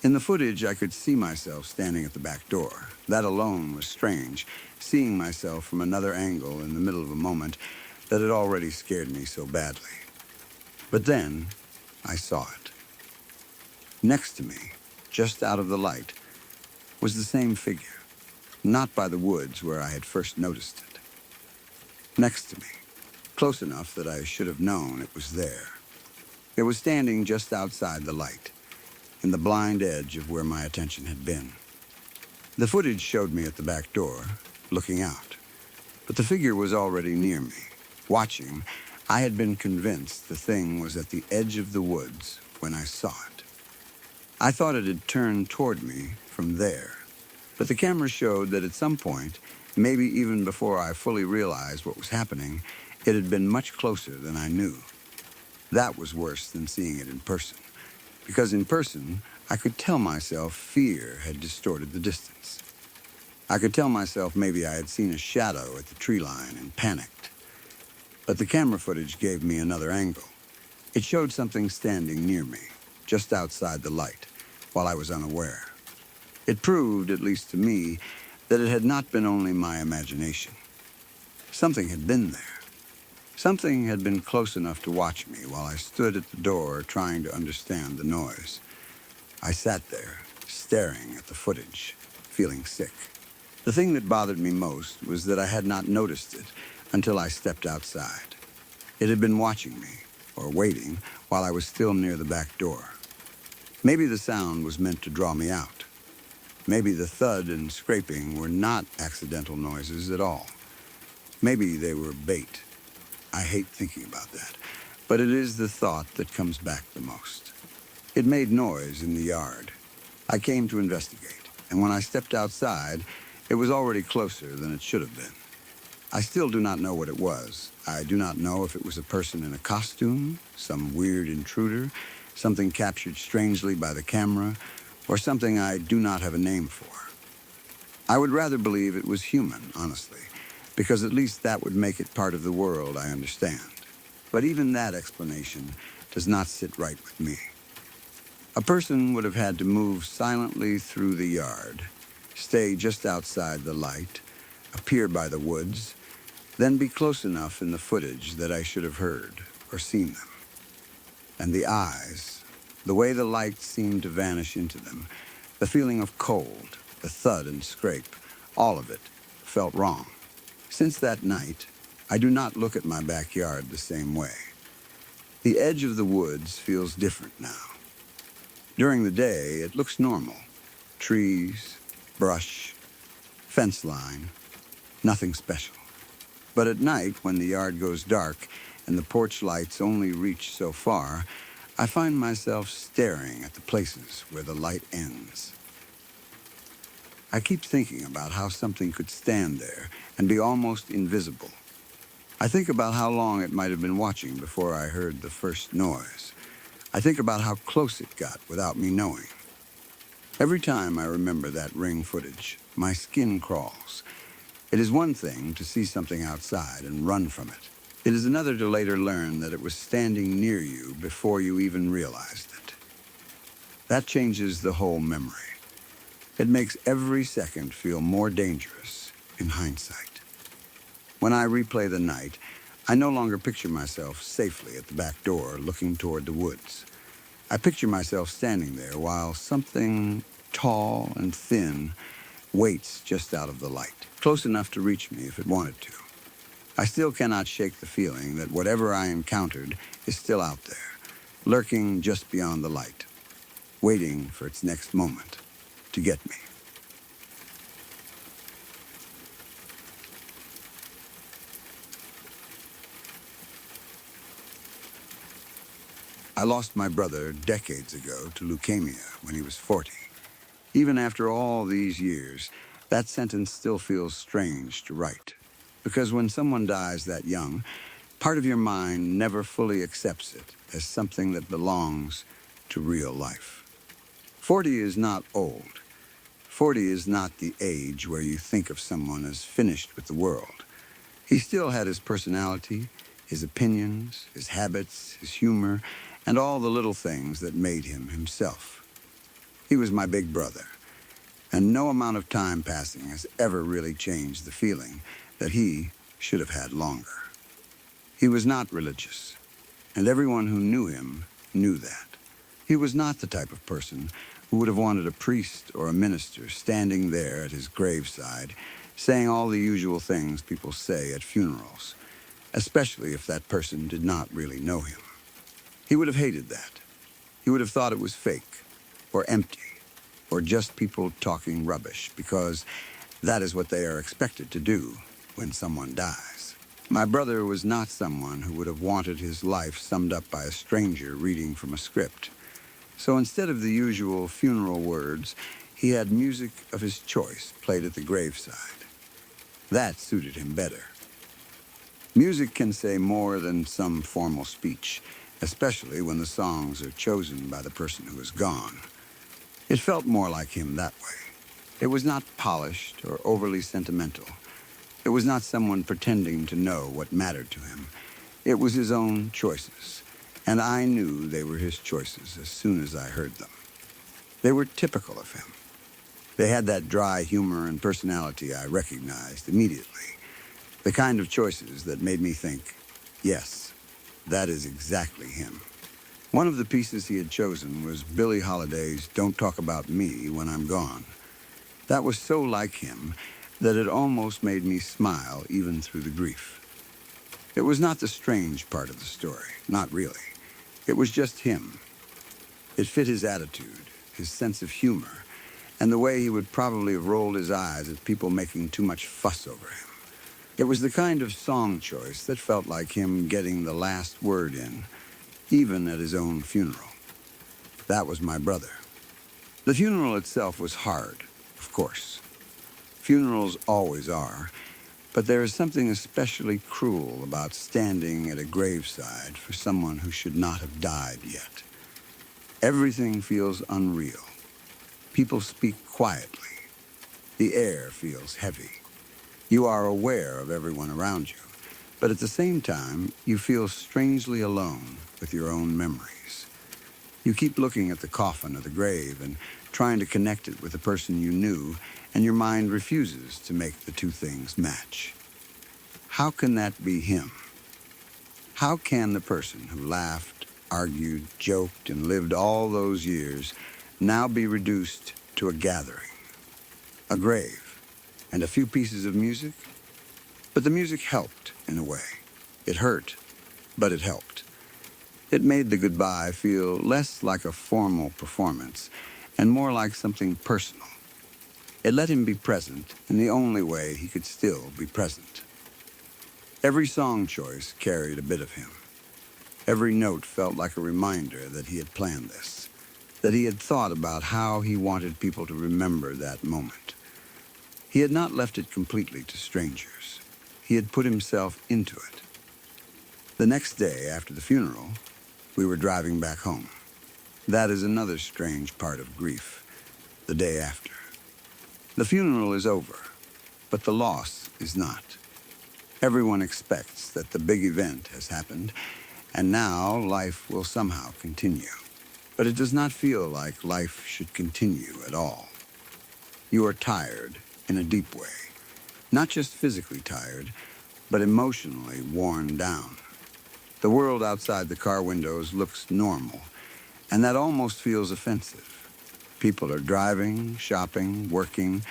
In the footage, I could see myself standing at the back door. That alone was strange, seeing myself from another angle in the middle of a moment that had already scared me so badly. But then, I saw it. Next to me, just out of the light, was the same figure, not by the woods where I had first noticed it. Next to me, close enough that I should have known it was there. It was standing just outside the light, in the blind edge of where my attention had been. The footage showed me at the back door, looking out, but the figure was already near me. Watching, I had been convinced the thing was at the edge of the woods when I saw it. I thought it had turned toward me from there, but the camera showed that at some point, maybe even before I fully realized what was happening, it had been much closer than I knew. That was worse than seeing it in person, because in person, I could tell myself fear had distorted the distance. I could tell myself maybe I had seen a shadow at the tree line and panicked. But the camera footage gave me another angle. It showed something standing near me, just outside the light, while I was unaware. It proved, at least to me, that it had not been only my imagination. Something had been there. Something had been close enough to watch me while I stood at the door trying to understand the noise. I sat there, staring at the footage, feeling sick. The thing that bothered me most was that I had not noticed it until I stepped outside. It had been watching me, or waiting, while I was still near the back door. Maybe the sound was meant to draw me out. Maybe the thud and scraping were not accidental noises at all. Maybe they were bait. I hate thinking about that, but it is the thought that comes back the most. It made noise in the yard. I came to investigate, and when I stepped outside, it was already closer than it should have been. I still do not know what it was. I do not know if it was a person in a costume, some weird intruder, something captured strangely by the camera, or something I do not have a name for. I would rather believe it was human, honestly, because at least that would make it part of the world I understand. But even that explanation does not sit right with me. A person would have had to move silently through the yard, stay just outside the light, appear by the woods, then be close enough in the footage that I should have heard or seen them. And the eyes, the way the light seemed to vanish into them, the feeling of cold, the thud and scrape, all of it felt wrong. Since that night, I do not look at my backyard the same way. The edge of the woods feels different now. During the day, it looks normal. Trees, brush, fence line, nothing special. But at night, when the yard goes dark and the porch lights only reach so far, I find myself staring at the places where the light ends. I keep thinking about how something could stand there and be almost invisible. I think about how long it might have been watching before I heard the first noise. I think about how close it got without me knowing. Every time I remember that ring footage, my skin crawls. It is one thing to see something outside and run from it. It is another to later learn that it was standing near you before you even realized it. That changes the whole memory. It makes every second feel more dangerous in hindsight. When I replay the night, I no longer picture myself safely at the back door looking toward the woods. I picture myself standing there while something tall and thin waits just out of the light, close enough to reach me if it wanted to. I still cannot shake the feeling that whatever I encountered is still out there, lurking just beyond the light, waiting for its next moment to get me. I lost my brother decades ago to leukemia when he was 40. Even after all these years, that sentence still feels strange to write. Because when someone dies that young, part of your mind never fully accepts it as something that belongs to real life. 40 is not old. 40 is not the age where you think of someone as finished with the world. He still had his personality, his opinions, his habits, his humor, and all the little things that made him himself. He was my big brother, and no amount of time passing has ever really changed the feeling that he should have had longer. He was not religious, and everyone who knew him knew that. He was not the type of person who would have wanted a priest or a minister standing there at his graveside, saying all the usual things people say at funerals, especially if that person did not really know him. He would have hated that. He would have thought it was fake, or empty, or just people talking rubbish, because that is what they are expected to do when someone dies. My brother was not someone who would have wanted his life summed up by a stranger reading from a script. So instead of the usual funeral words, he had music of his choice played at the graveside. That suited him better. Music can say more than some formal speech, especially when the songs are chosen by the person who is gone. It felt more like him that way. It was not polished or overly sentimental. It was not someone pretending to know what mattered to him. It was his own choices, and I knew they were his choices as soon as I heard them. They were typical of him. They had that dry humor and personality I recognized immediately. The kind of choices that made me think, yes, that is exactly him. One of the pieces he had chosen was Billie Holiday's Don't Talk About Me When I'm Gone. That was so like him that it almost made me smile even through the grief. It was not the strange part of the story, not really. It was just him. It fit his attitude, his sense of humor, and the way he would probably have rolled his eyes at people making too much fuss over him. It was the kind of song choice that felt like him getting the last word in, even at his own funeral. That was my brother. The funeral itself was hard, of course. Funerals always are, But there is something especially cruel about standing at a graveside for someone who should not have died yet. Everything feels unreal. People speak quietly. The air feels heavy. You are aware of everyone around you, but at the same time, you feel strangely alone with your own memories. You keep looking at the coffin or the grave and trying to connect it with the person you knew, and your mind refuses to make the two things match. How can that be him? How can the person who laughed, argued, joked, and lived all those years now be reduced to a gathering, a grave, and a few pieces of music? But the music helped in a way. It hurt, but it helped. It made the goodbye feel less like a formal performance and more like something personal. It let him be present in the only way he could still be present. Every song choice carried a bit of him. Every note felt like a reminder that he had planned this, that he had thought about how he wanted people to remember that moment. He had not left it completely to strangers. He had put himself into it. The next day after the funeral, we were driving back home. That is another strange part of grief, the day after. The funeral is over, but the loss is not. Everyone expects that the big event has happened, and now life will somehow continue. But it does not feel like life should continue at all. You are tired in a deep way. Not just physically tired, but emotionally worn down. The world outside the car windows looks normal, and that almost feels offensive. People are driving, shopping, working,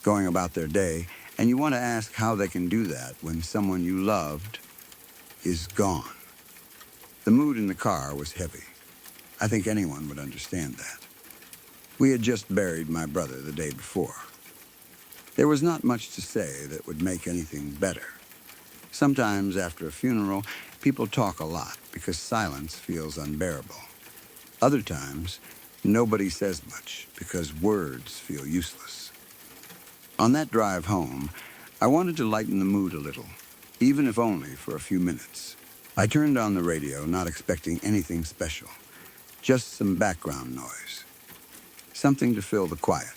going about their day, and you want to ask how they can do that when someone you loved is gone. The mood in the car was heavy. I think anyone would understand that. We had just buried my brother the day before. There was not much to say that would make anything better. Sometimes after a funeral, people talk a lot because silence feels unbearable. Other times, nobody says much because words feel useless. On that drive home, I wanted to lighten the mood a little, even if only for a few minutes. I turned on the radio, not expecting anything special, just some background noise, something to fill the quiet,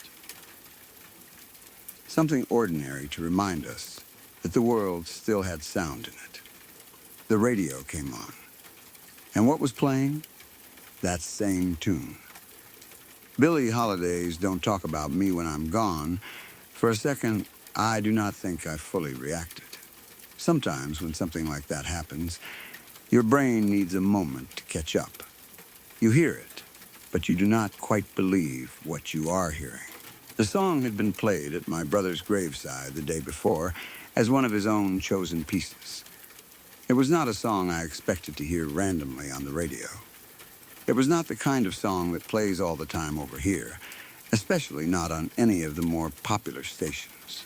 something ordinary to remind us that the world still had sound in it. The radio came on, and what was playing? That same tune. Billie Holiday's Don't Talk About Me When I'm Gone. For a second, I do not think I fully reacted. Sometimes when something like that happens, your brain needs a moment to catch up. You hear it, but you do not quite believe what you are hearing. The song had been played at my brother's graveside the day before as one of his own chosen pieces. It was not a song I expected to hear randomly on the radio. It was not the kind of song that plays all the time over here, especially not on any of the more popular stations.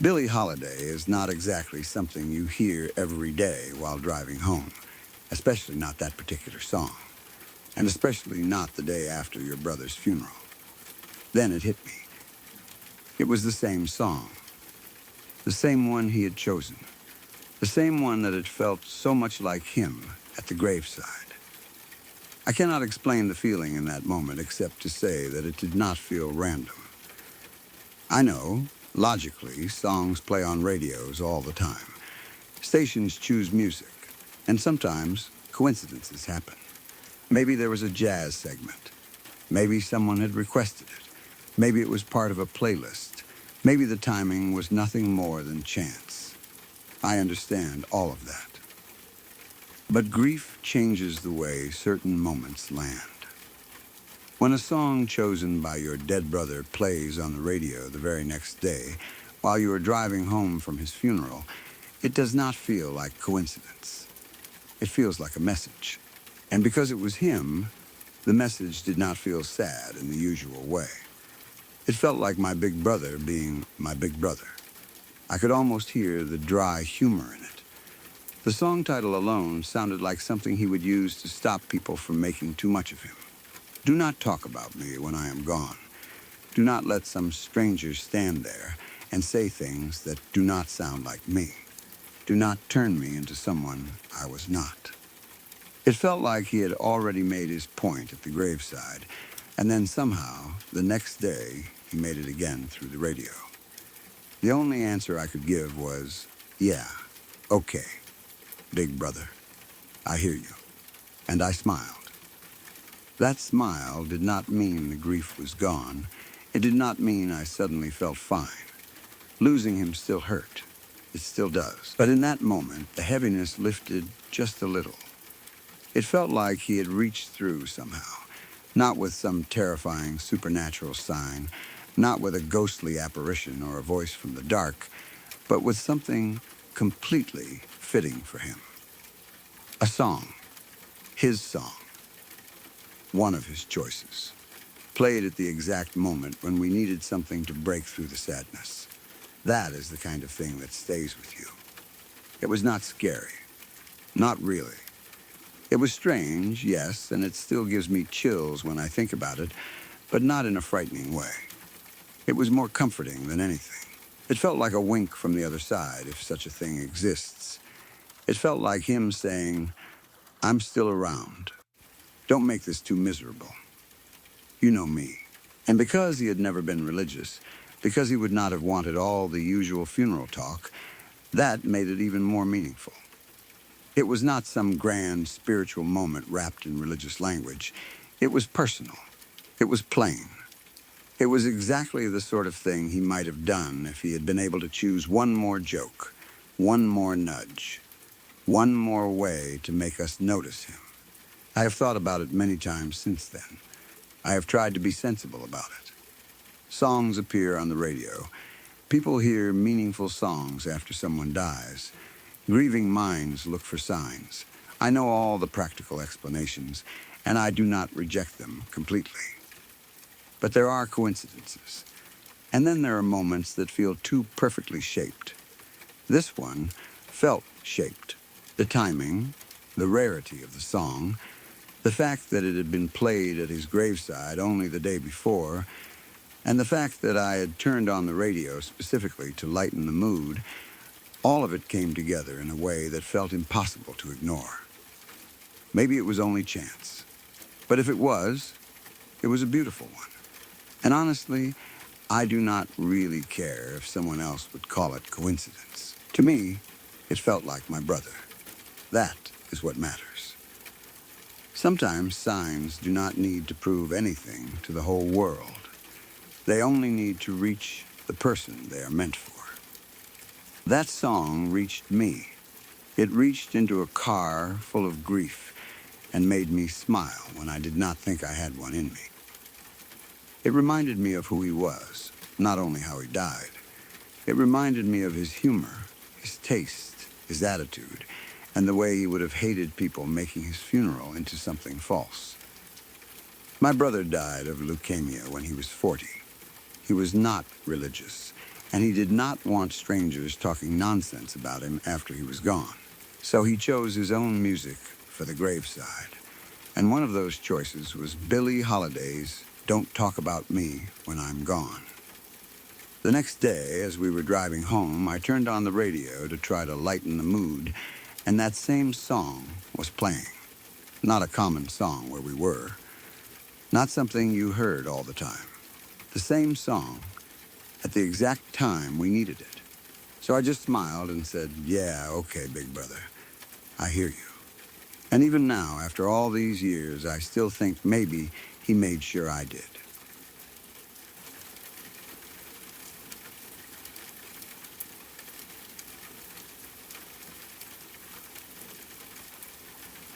Billie Holiday is not exactly something you hear every day while driving home, especially not that particular song, and especially not the day after your brother's funeral. Then it hit me. It was the same song, the same one he had chosen, the same one that had felt so much like him at the graveside. I cannot explain the feeling in that moment except to say that it did not feel random. I know, logically, songs play on radios all the time. Stations choose music, and sometimes coincidences happen. Maybe there was a jazz segment. Maybe someone had requested it. Maybe it was part of a playlist. Maybe the timing was nothing more than chance. I understand all of that. But grief changes the way certain moments land. When a song chosen by your dead brother plays on the radio the very next day, while you are driving home from his funeral, it does not feel like coincidence. It feels like a message. And because it was him, the message did not feel sad in the usual way. It felt like my big brother being my big brother. I could almost hear the dry humor in it. The song title alone sounded like something he would use to stop people from making too much of him. Do not talk about me when I am gone. Do not let some stranger stand there and say things that do not sound like me, do not turn me into someone I was not. It felt like he had already made his point at the graveside, and then somehow, the next day, he made it again through the radio. The only answer I could give was, yeah, okay, big brother, I hear you. And I smiled. That smile did not mean the grief was gone. It did not mean I suddenly felt fine. Losing him still hurt. It still does. But in that moment, the heaviness lifted just a little. It felt like he had reached through somehow, not with some terrifying supernatural sign, not with a ghostly apparition or a voice from the dark, but with something completely fitting for him. A song. His song. One of his choices. Played at the exact moment when we needed something to break through the sadness. That is the kind of thing that stays with you. It was not scary. Not really. It was strange, yes, and it still gives me chills when I think about it, but not in a frightening way. It was more comforting than anything. It felt like a wink from the other side, if such a thing exists. It felt like him saying, I'm still around. Don't make this too miserable. You know me. And because he had never been religious, because he would not have wanted all the usual funeral talk, that made it even more meaningful. It was not some grand spiritual moment wrapped in religious language. It was personal. It was plain. It was exactly the sort of thing he might have done if he had been able to choose one more joke, one more nudge, one more way to make us notice him. I have thought about it many times since then. I have tried to be sensible about it. Songs appear on the radio. People hear meaningful songs after someone dies. Grieving minds look for signs. I know all the practical explanations, and I do not reject them completely. But there are coincidences. And then there are moments that feel too perfectly shaped. This one felt shaped. The timing, the rarity of the song, the fact that it had been played at his graveside only the day before, and the fact that I had turned on the radio specifically to lighten the mood, all of it came together in a way that felt impossible to ignore. Maybe it was only chance. But if it was a beautiful one. And honestly, I do not really care if someone else would call it coincidence. To me, it felt like my brother. That is what matters. Sometimes signs do not need to prove anything to the whole world. They only need to reach the person they are meant for. That song reached me. It reached into a car full of grief and made me smile when I did not think I had one in me. It reminded me of who he was, not only how he died. It reminded me of his humor, his taste, his attitude, and the way he would have hated people making his funeral into something false. My brother died of leukemia when he was 40. He was not religious, and he did not want strangers talking nonsense about him after he was gone. So he chose his own music for the graveside. And one of those choices was Billie Holiday's Don't Talk About Me When I'm Gone. The next day, as we were driving home, I turned on the radio to try to lighten the mood, and that same song was playing. Not a common song where we were. Not something you heard all the time. The same song at the exact time we needed it. So I just smiled and said, yeah, okay, big brother. I hear you. And even now, after all these years, I still think maybe he made sure I did.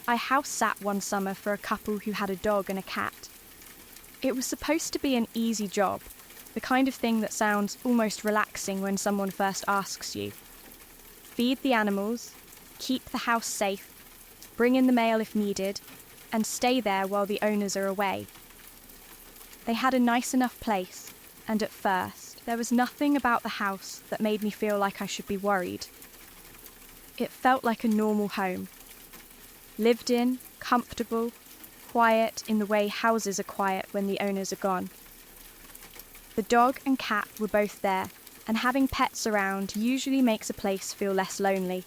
I house sat one summer for a couple who had a dog and a cat. It was supposed to be an easy job, the kind of thing that sounds almost relaxing when someone first asks you. Feed the animals, keep the house safe, bring in the mail if needed, and stay there while the owners are away. They had a nice enough place, and at first, there was nothing about the house that made me feel like I should be worried. It felt like a normal home. Lived in, comfortable, quiet in the way houses are quiet when the owners are gone. The dog and cat were both there, and having pets around usually makes a place feel less lonely.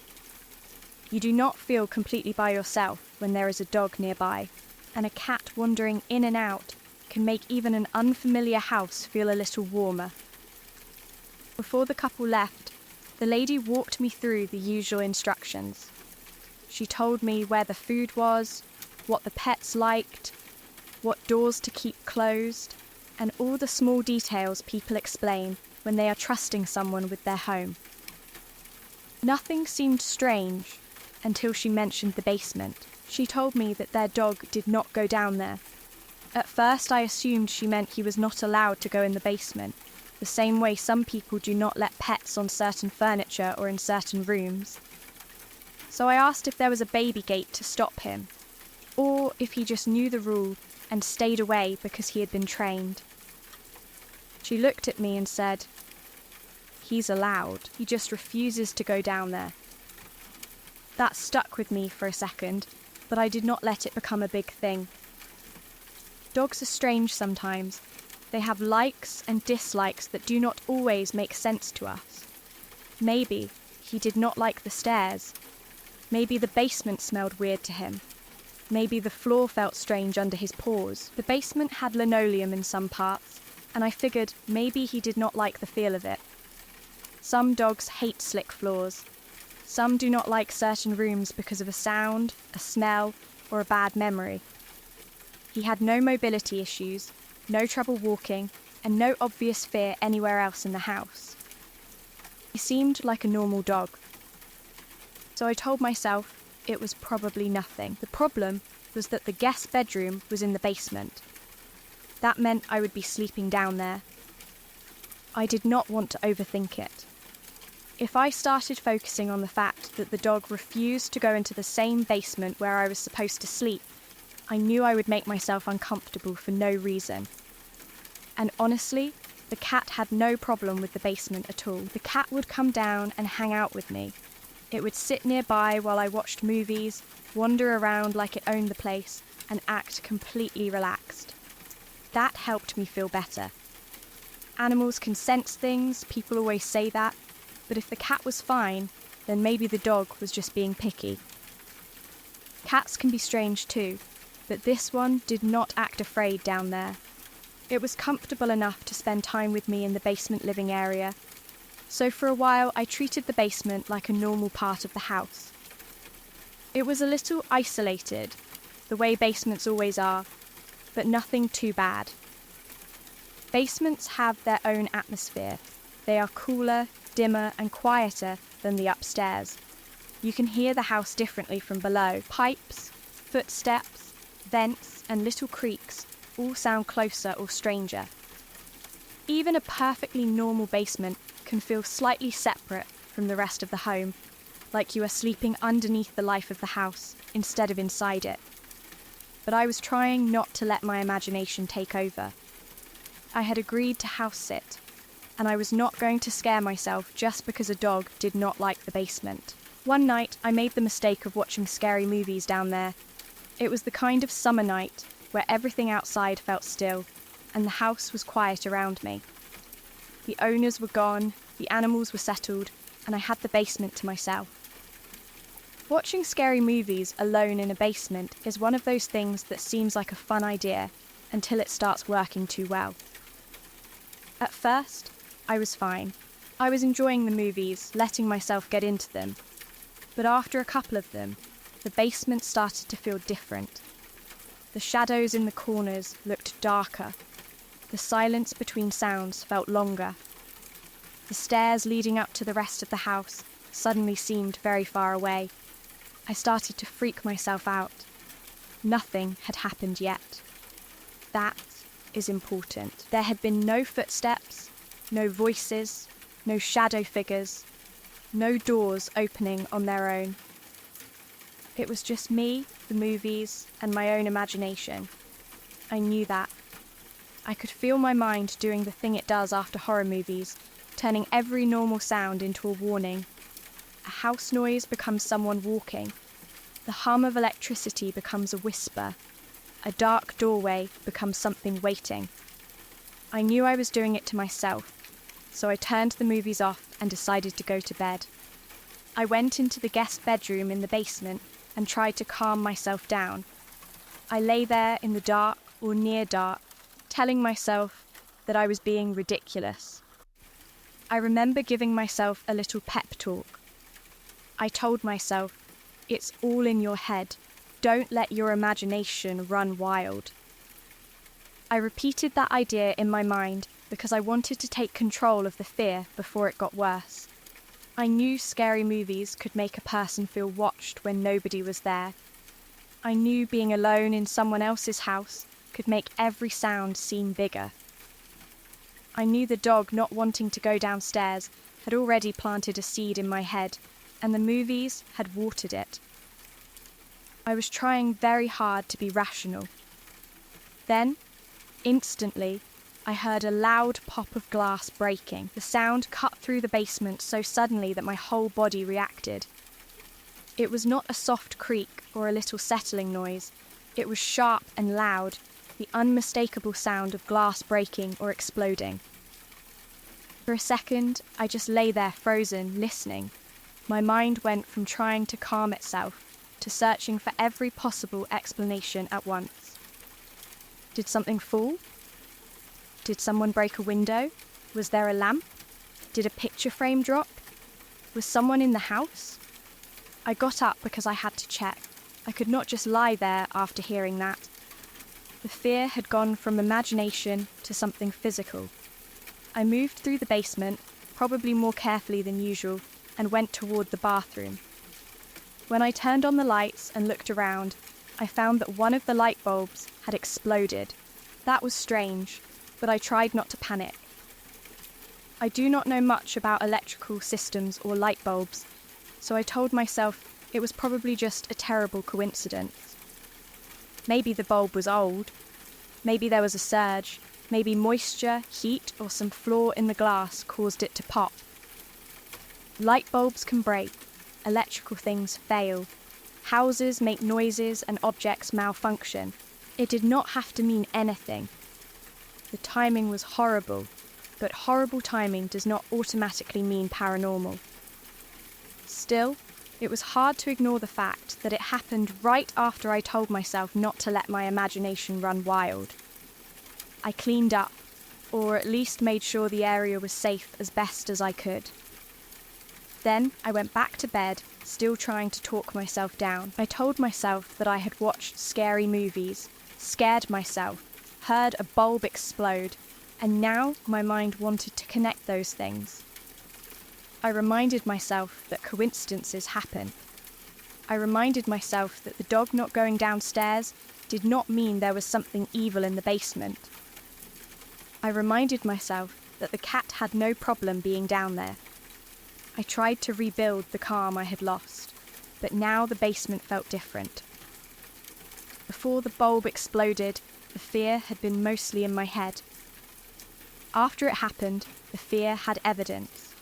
You do not feel completely by yourself when there is a dog nearby, and a cat wandering in and out can make even an unfamiliar house feel a little warmer. Before the couple left, the lady walked me through the usual instructions. She told me where the food was, what the pets liked, what doors to keep closed, and all the small details people explain when they are trusting someone with their home. Nothing seemed strange until she mentioned the basement. She told me that their dog did not go down there. At first I assumed she meant he was not allowed to go in the basement, the same way some people do not let pets on certain furniture or in certain rooms. So I asked if there was a baby gate to stop him, or if he just knew the rule and stayed away because he had been trained. She looked at me and said, "He's allowed, he just refuses to go down there." That stuck with me for a second, but I did not let it become a big thing. Dogs are strange sometimes. They have likes and dislikes that do not always make sense to us. Maybe he did not like the stairs. Maybe the basement smelled weird to him. Maybe the floor felt strange under his paws. The basement had linoleum in some parts, and I figured maybe he did not like the feel of it. Some dogs hate slick floors. Some do not like certain rooms because of a sound, a smell, or a bad memory. He had no mobility issues, no trouble walking, and no obvious fear anywhere else in the house. He seemed like a normal dog. So I told myself it was probably nothing. The problem was that the guest bedroom was in the basement. That meant I would be sleeping down there. I did not want to overthink it. If I started focusing on the fact that the dog refused to go into the same basement where I was supposed to sleep, I knew I would make myself uncomfortable for no reason. And honestly, the cat had no problem with the basement at all. The cat would come down and hang out with me. It would sit nearby while I watched movies, wander around like it owned the place, and act completely relaxed. That helped me feel better. Animals can sense things, people always say that, but if the cat was fine, then maybe the dog was just being picky. Cats can be strange too, but this one did not act afraid down there. It was comfortable enough to spend time with me in the basement living area, so for a while I treated the basement like a normal part of the house. It was a little isolated, the way basements always are, but nothing too bad. Basements have their own atmosphere. They are cooler, dimmer and quieter than the upstairs. You can hear the house differently from below. Pipes, footsteps, vents and little creaks all sound closer or stranger. Even a perfectly normal basement can feel slightly separate from the rest of the home, like you are sleeping underneath the life of the house instead of inside it. But I was trying not to let my imagination take over. I had agreed to house sit, and I was not going to scare myself just because a dog did not like the basement. One night, I made the mistake of watching scary movies down there. It was the kind of summer night where everything outside felt still, and the house was quiet around me. The owners were gone, the animals were settled, and I had the basement to myself. Watching scary movies alone in a basement is one of those things that seems like a fun idea until it starts working too well. At first, I was fine. I was enjoying the movies, letting myself get into them. But after a couple of them, the basement started to feel different. The shadows in the corners looked darker. The silence between sounds felt longer. The stairs leading up to the rest of the house suddenly seemed very far away. I started to freak myself out. Nothing had happened yet. That is important. There had been no footsteps, no voices, no shadow figures, no doors opening on their own. It was just me, the movies, and my own imagination. I knew that. I could feel my mind doing the thing it does after horror movies, turning every normal sound into a warning. A house noise becomes someone walking. The hum of electricity becomes a whisper. A dark doorway becomes something waiting. I knew I was doing it to myself, so I turned the movies off and decided to go to bed. I went into the guest bedroom in the basement and tried to calm myself down. I lay there in the dark or near dark, telling myself that I was being ridiculous. I remember giving myself a little pep talk. I told myself, it's all in your head. Don't let your imagination run wild. I repeated that idea in my mind because I wanted to take control of the fear before it got worse. I knew scary movies could make a person feel watched when nobody was there. I knew being alone in someone else's house could make every sound seem bigger. I knew the dog not wanting to go downstairs had already planted a seed in my head, and the movies had watered it. I was trying very hard to be rational. Then, instantly, I heard a loud pop of glass breaking. The sound cut through the basement so suddenly that my whole body reacted. It was not a soft creak or a little settling noise. It was sharp and loud, the unmistakable sound of glass breaking or exploding. For a second, I just lay there frozen, listening. My mind went from trying to calm itself to searching for every possible explanation at once. Did something fall? Did someone break a window? Was there a lamp? Did a picture frame drop? Was someone in the house? I got up because I had to check. I could not just lie there after hearing that. The fear had gone from imagination to something physical. I moved through the basement, probably more carefully than usual, and went toward the bathroom. When I turned on the lights and looked around, I found that one of the light bulbs had exploded. That was strange, but I tried not to panic. I do not know much about electrical systems or light bulbs, so I told myself it was probably just a terrible coincidence. Maybe the bulb was old. Maybe there was a surge. Maybe moisture, heat, or some flaw in the glass caused it to pop. Light bulbs can break. Electrical things fail. Houses make noises and objects malfunction. It did not have to mean anything. The timing was horrible, but horrible timing does not automatically mean paranormal. Still, it was hard to ignore the fact that it happened right after I told myself not to let my imagination run wild. I cleaned up, or at least made sure the area was safe as best as I could. Then I went back to bed, still trying to talk myself down. I told myself that I had watched scary movies, scared myself, heard a bulb explode, and now my mind wanted to connect those things. I reminded myself that coincidences happen. I reminded myself that the dog not going downstairs did not mean there was something evil in the basement. I reminded myself that the cat had no problem being down there. I tried to rebuild the calm I had lost, but now the basement felt different. Before the bulb exploded, the fear had been mostly in my head. After it happened, the fear had evidence.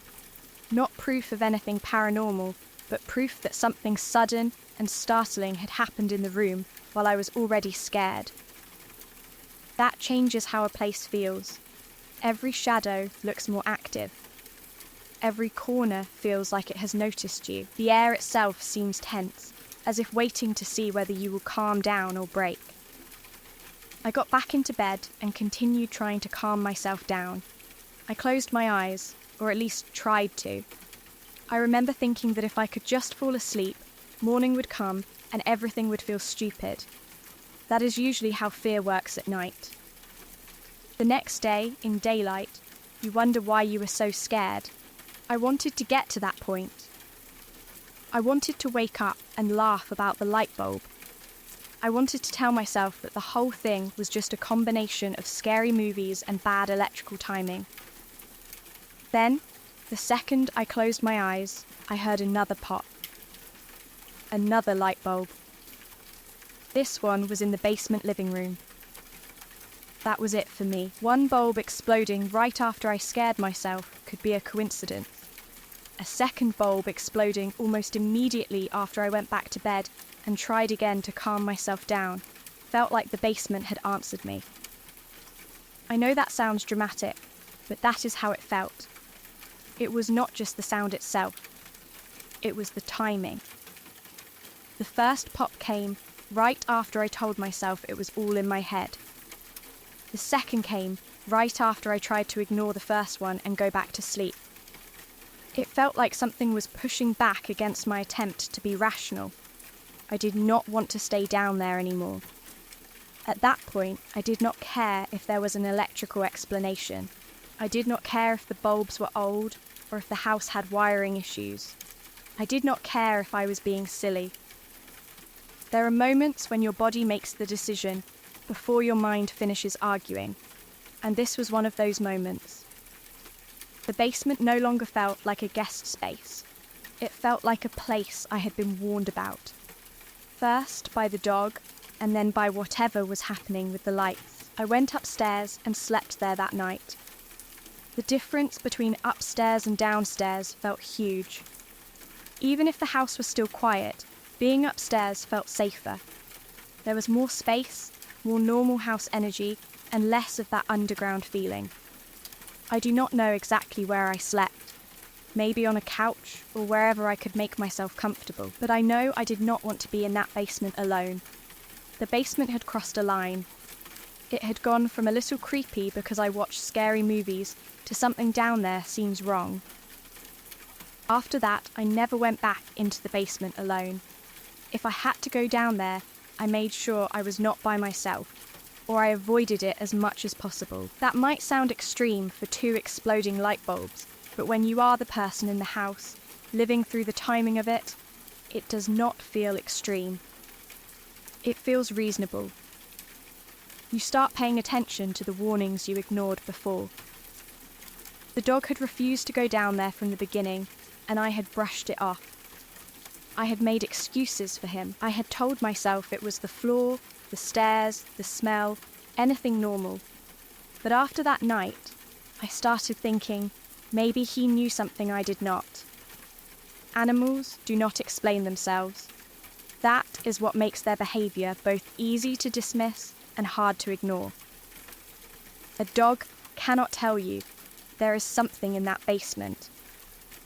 Not proof of anything paranormal, but proof that something sudden and startling had happened in the room while I was already scared. That changes how a place feels. Every shadow looks more active. Every corner feels like it has noticed you. The air itself seems tense, as if waiting to see whether you will calm down or break. I got back into bed and continued trying to calm myself down. I closed my eyes, or at least tried to. I remember thinking that if I could just fall asleep, morning would come and everything would feel stupid. That is usually how fear works at night. The next day, in daylight, you wonder why you were so scared. I wanted to get to that point. I wanted to wake up and laugh about the light bulb. I wanted to tell myself that the whole thing was just a combination of scary movies and bad electrical timing. Then, the second I closed my eyes, I heard another pop. Another light bulb. This one was in the basement living room. That was it for me. One bulb exploding right after I scared myself could be a coincidence. A second bulb exploding almost immediately after I went back to bed and tried again to calm myself down felt like the basement had answered me. I know that sounds dramatic, but that is how it felt. It was not just the sound itself. It was the timing. The first pop came right after I told myself it was all in my head. The second came right after I tried to ignore the first one and go back to sleep. It felt like something was pushing back against my attempt to be rational. I did not want to stay down there anymore. At that point, I did not care if there was an electrical explanation. I did not care if the bulbs were old or if the house had wiring issues. I did not care if I was being silly. There are moments when your body makes the decision before your mind finishes arguing, and this was one of those moments. The basement no longer felt like a guest space. It felt like a place I had been warned about. First by the dog, and then by whatever was happening with the lights. I went upstairs and slept there that night. The difference between upstairs and downstairs felt huge. Even if the house was still quiet, being upstairs felt safer. There was more space, more normal house energy, and less of that underground feeling. I do not know exactly where I slept. Maybe on a couch or wherever I could make myself comfortable, but I know I did not want to be in that basement alone. The basement had crossed a line. It had gone from a little creepy because I watched scary movies to something down there seems wrong. After that, I never went back into the basement alone. If I had to go down there, I made sure I was not by myself, or I avoided it as much as possible. That might sound extreme for 2 exploding light bulbs, but when you are the person in the house, living through the timing of it, it does not feel extreme. It feels reasonable. You start paying attention to the warnings you ignored before. The dog had refused to go down there from the beginning, and I had brushed it off. I had made excuses for him. I had told myself it was the floor, the stairs, the smell, anything normal. But after that night, I started thinking maybe he knew something I did not. Animals do not explain themselves. That is what makes their behaviour both easy to dismiss and hard to ignore. A dog cannot tell you there is something in that basement.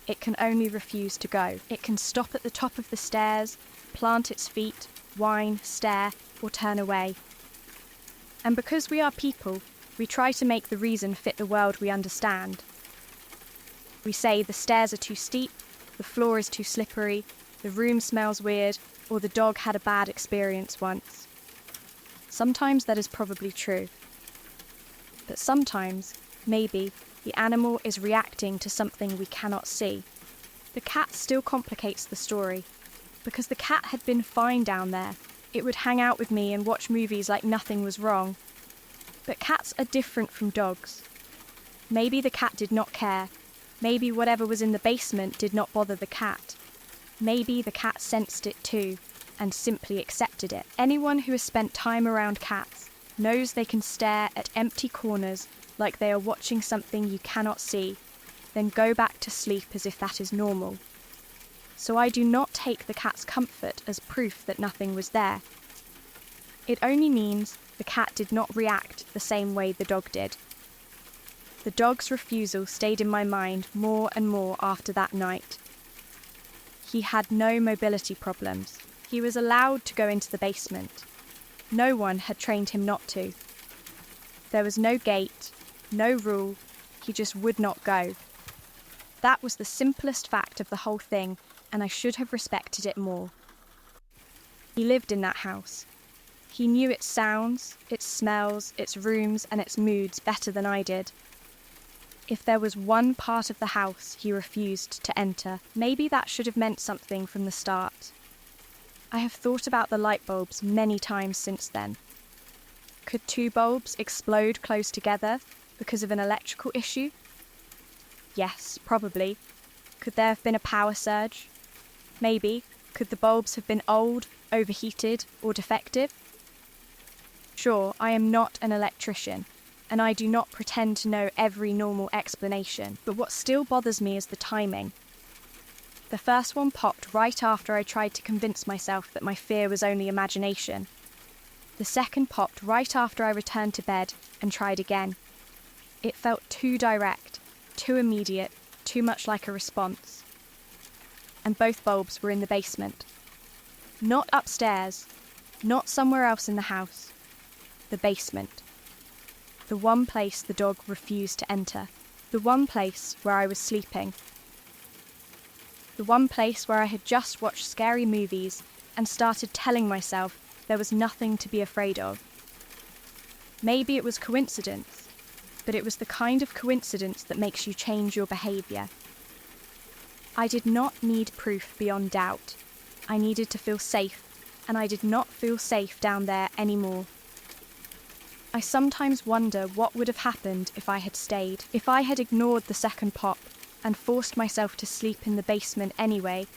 It can only refuse to go. It can stop at the top of the stairs, plant its feet, whine, stare, or turn away. And because we are people, we try to make the reason fit the world we understand. We say the stairs are too steep, the floor is too slippery, the room smells weird, or the dog had a bad experience once. Sometimes that is probably true. But sometimes, maybe, the animal is reacting to something we cannot see. The cat still complicates the story. Because the cat had been fine down there, it would hang out with me and watch movies like nothing was wrong. But cats are different from dogs. Maybe the cat did not care. Maybe whatever was in the basement did not bother the cat. Maybe the cat sensed it too, and simply accepted it. Anyone who has spent time around cats knows they can stare at empty corners like they are watching something you cannot see, then go back to sleep as if that is normal. So I do not take the cat's comfort as proof that nothing was there. It only means the cat did not react the same way the dog did. The dog's refusal stayed in my mind more and more after that night. He had no mobility problems. He was allowed to go into the basement. No one had trained him not to. There was no gate, no rule, he just would not go. That was the simplest fact of the whole thing, and I should have respected it more. He lived in that house. He knew its sounds, its smells, its rooms, and its moods better than I did. If there was one part of the house he refused to enter, maybe that should have meant something from the start. I have thought about the light bulbs many times since then. Could 2 bulbs explode close together because of an electrical issue? Yes, probably. Could there have been a power surge? Maybe. Could the bulbs have been old, overheated, or defective? Sure, I am not an electrician, and I do not pretend to know every normal explanation, but what still bothers me is the timing. The first one popped right after I tried to convince myself that my fear was only imagination. The second popped right after I returned to bed and tried again. It felt too direct, too immediate, too much like a response. And both bulbs were in the basement. Not upstairs, not somewhere else in the house. The basement. The one place the dog refused to enter. The one place where I was sleeping. The one place where I had just watched scary movies and started telling myself there was nothing to be afraid of. Maybe it was coincidence, but it was the kind of coincidence that makes you change your behaviour. I did not need proof beyond doubt. I needed to feel safe, and I did not feel safe down there anymore. I sometimes wonder what would have happened if I had stayed, if I had ignored the second pop and forced myself to sleep in the basement anyway.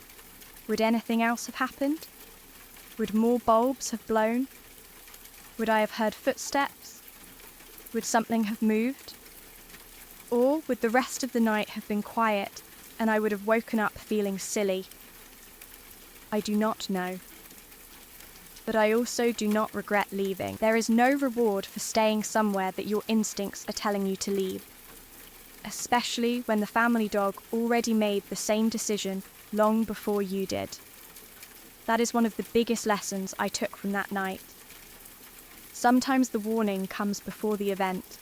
Would anything else have happened? Would more bulbs have blown? Would I have heard footsteps? Would something have moved? Or would the rest of the night have been quiet and I would have woken up feeling silly? I do not know. But I also do not regret leaving. There is no reward for staying somewhere that your instincts are telling you to leave, especially when the family dog already made the same decision long before you did. That is one of the biggest lessons I took from that night. Sometimes the warning comes before the event.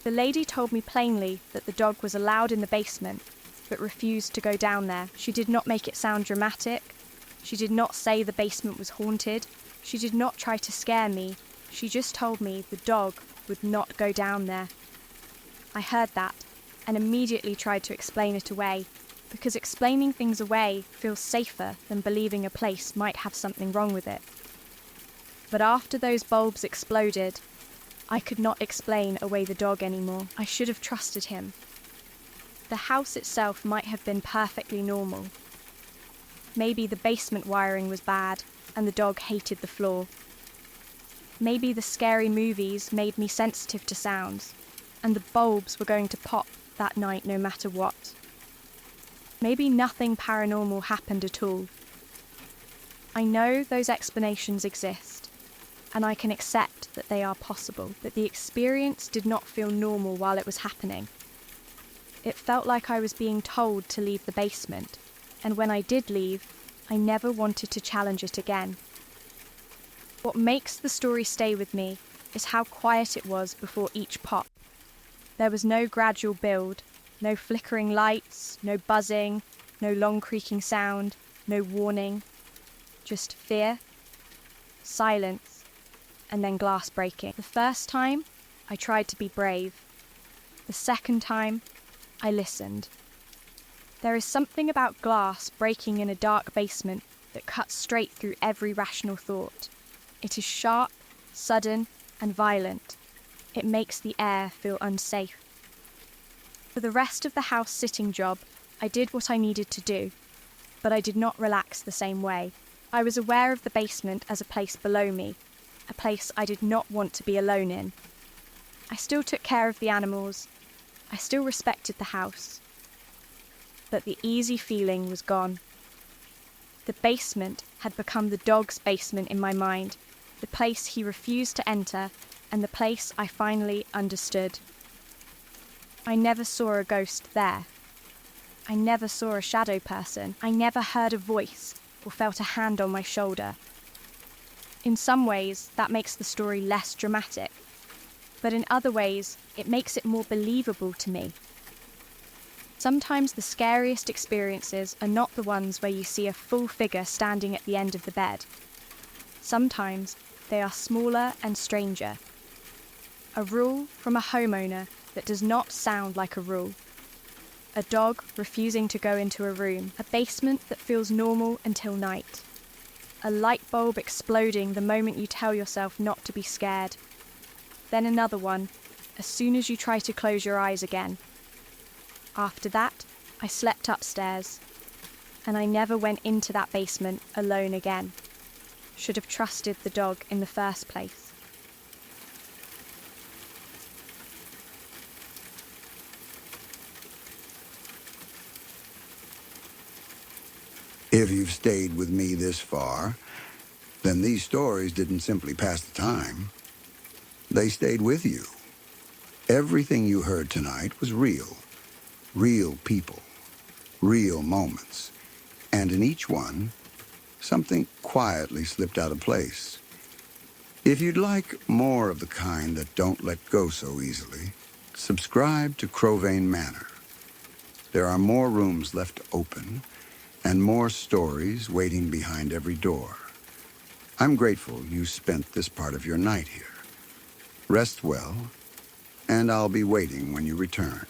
The lady told me plainly that the dog was allowed in the basement, but refused to go down there. She did not make it sound dramatic. She did not say the basement was haunted. She did not try to scare me. She just told me the dog would not go down there. I heard that and immediately tried to explain it away, because explaining things away feels safer than believing a place might have something wrong with it. But after those bulbs exploded, I could not explain away the dog anymore. I should have trusted him. The house itself might have been perfectly normal. Maybe the basement wiring was bad and the dog hated the floor. Maybe the scary movies made me sensitive to sounds and the bulbs were going to pop that night no matter what. Maybe nothing paranormal happened at all. I know those explanations exist, and I can accept that they are possible, but the experience did not feel normal while it was happening. It felt like I was being told to leave the basement, and when I did leave, I never wanted to challenge it again. What makes the story stay with me is how quiet it was before each pop. There was no gradual build, no flickering lights, no buzzing, no long creaking sound, no warning. Just fear, silence, and then glass breaking. The first time, I tried to be brave. The second time, I listened. There is something about glass breaking in a dark basement that cuts straight through every rational thought. It is sharp, sudden, and violent. It makes the air feel unsafe. For the rest of the house sitting job, I did what I needed to do, but I did not relax the same way. I was aware of the basement as a place below me, a place I did not want to be alone in. I still took care of the animals. I still respected the house. But the easy feeling was gone. The basement had become the dog's basement in my mind, the place he refused to enter, and the place I finally understood. I never saw a ghost there. I never saw a shadow person. I never heard a voice or felt a hand on my shoulder. In some ways, that makes the story less dramatic, but in other ways, it makes it more believable to me. Sometimes the scariest experiences are not the ones where you see a full figure standing at the end of the bed. Sometimes they are smaller and stranger. A rule from a homeowner that does not sound like a rule. A dog refusing to go into a room. A basement that feels normal until night. A light bulb exploding the moment you tell yourself not to be scared. Then another one, as soon as you try to close your eyes again. After that, I slept upstairs, and I never went into that basement alone again. Should have trusted the dog in the first place. If you've stayed with me this far, then these stories didn't simply pass the time. They stayed with you. Everything you heard tonight was real. real people, real moments. And in each one, something quietly slipped out of place. If you'd like more of the kind that don't let go so easily, subscribe to Crowvane Manor. There are more rooms left open and more stories waiting behind every door. I'm grateful you spent this part of your night here. Rest well, and I'll be waiting when you return.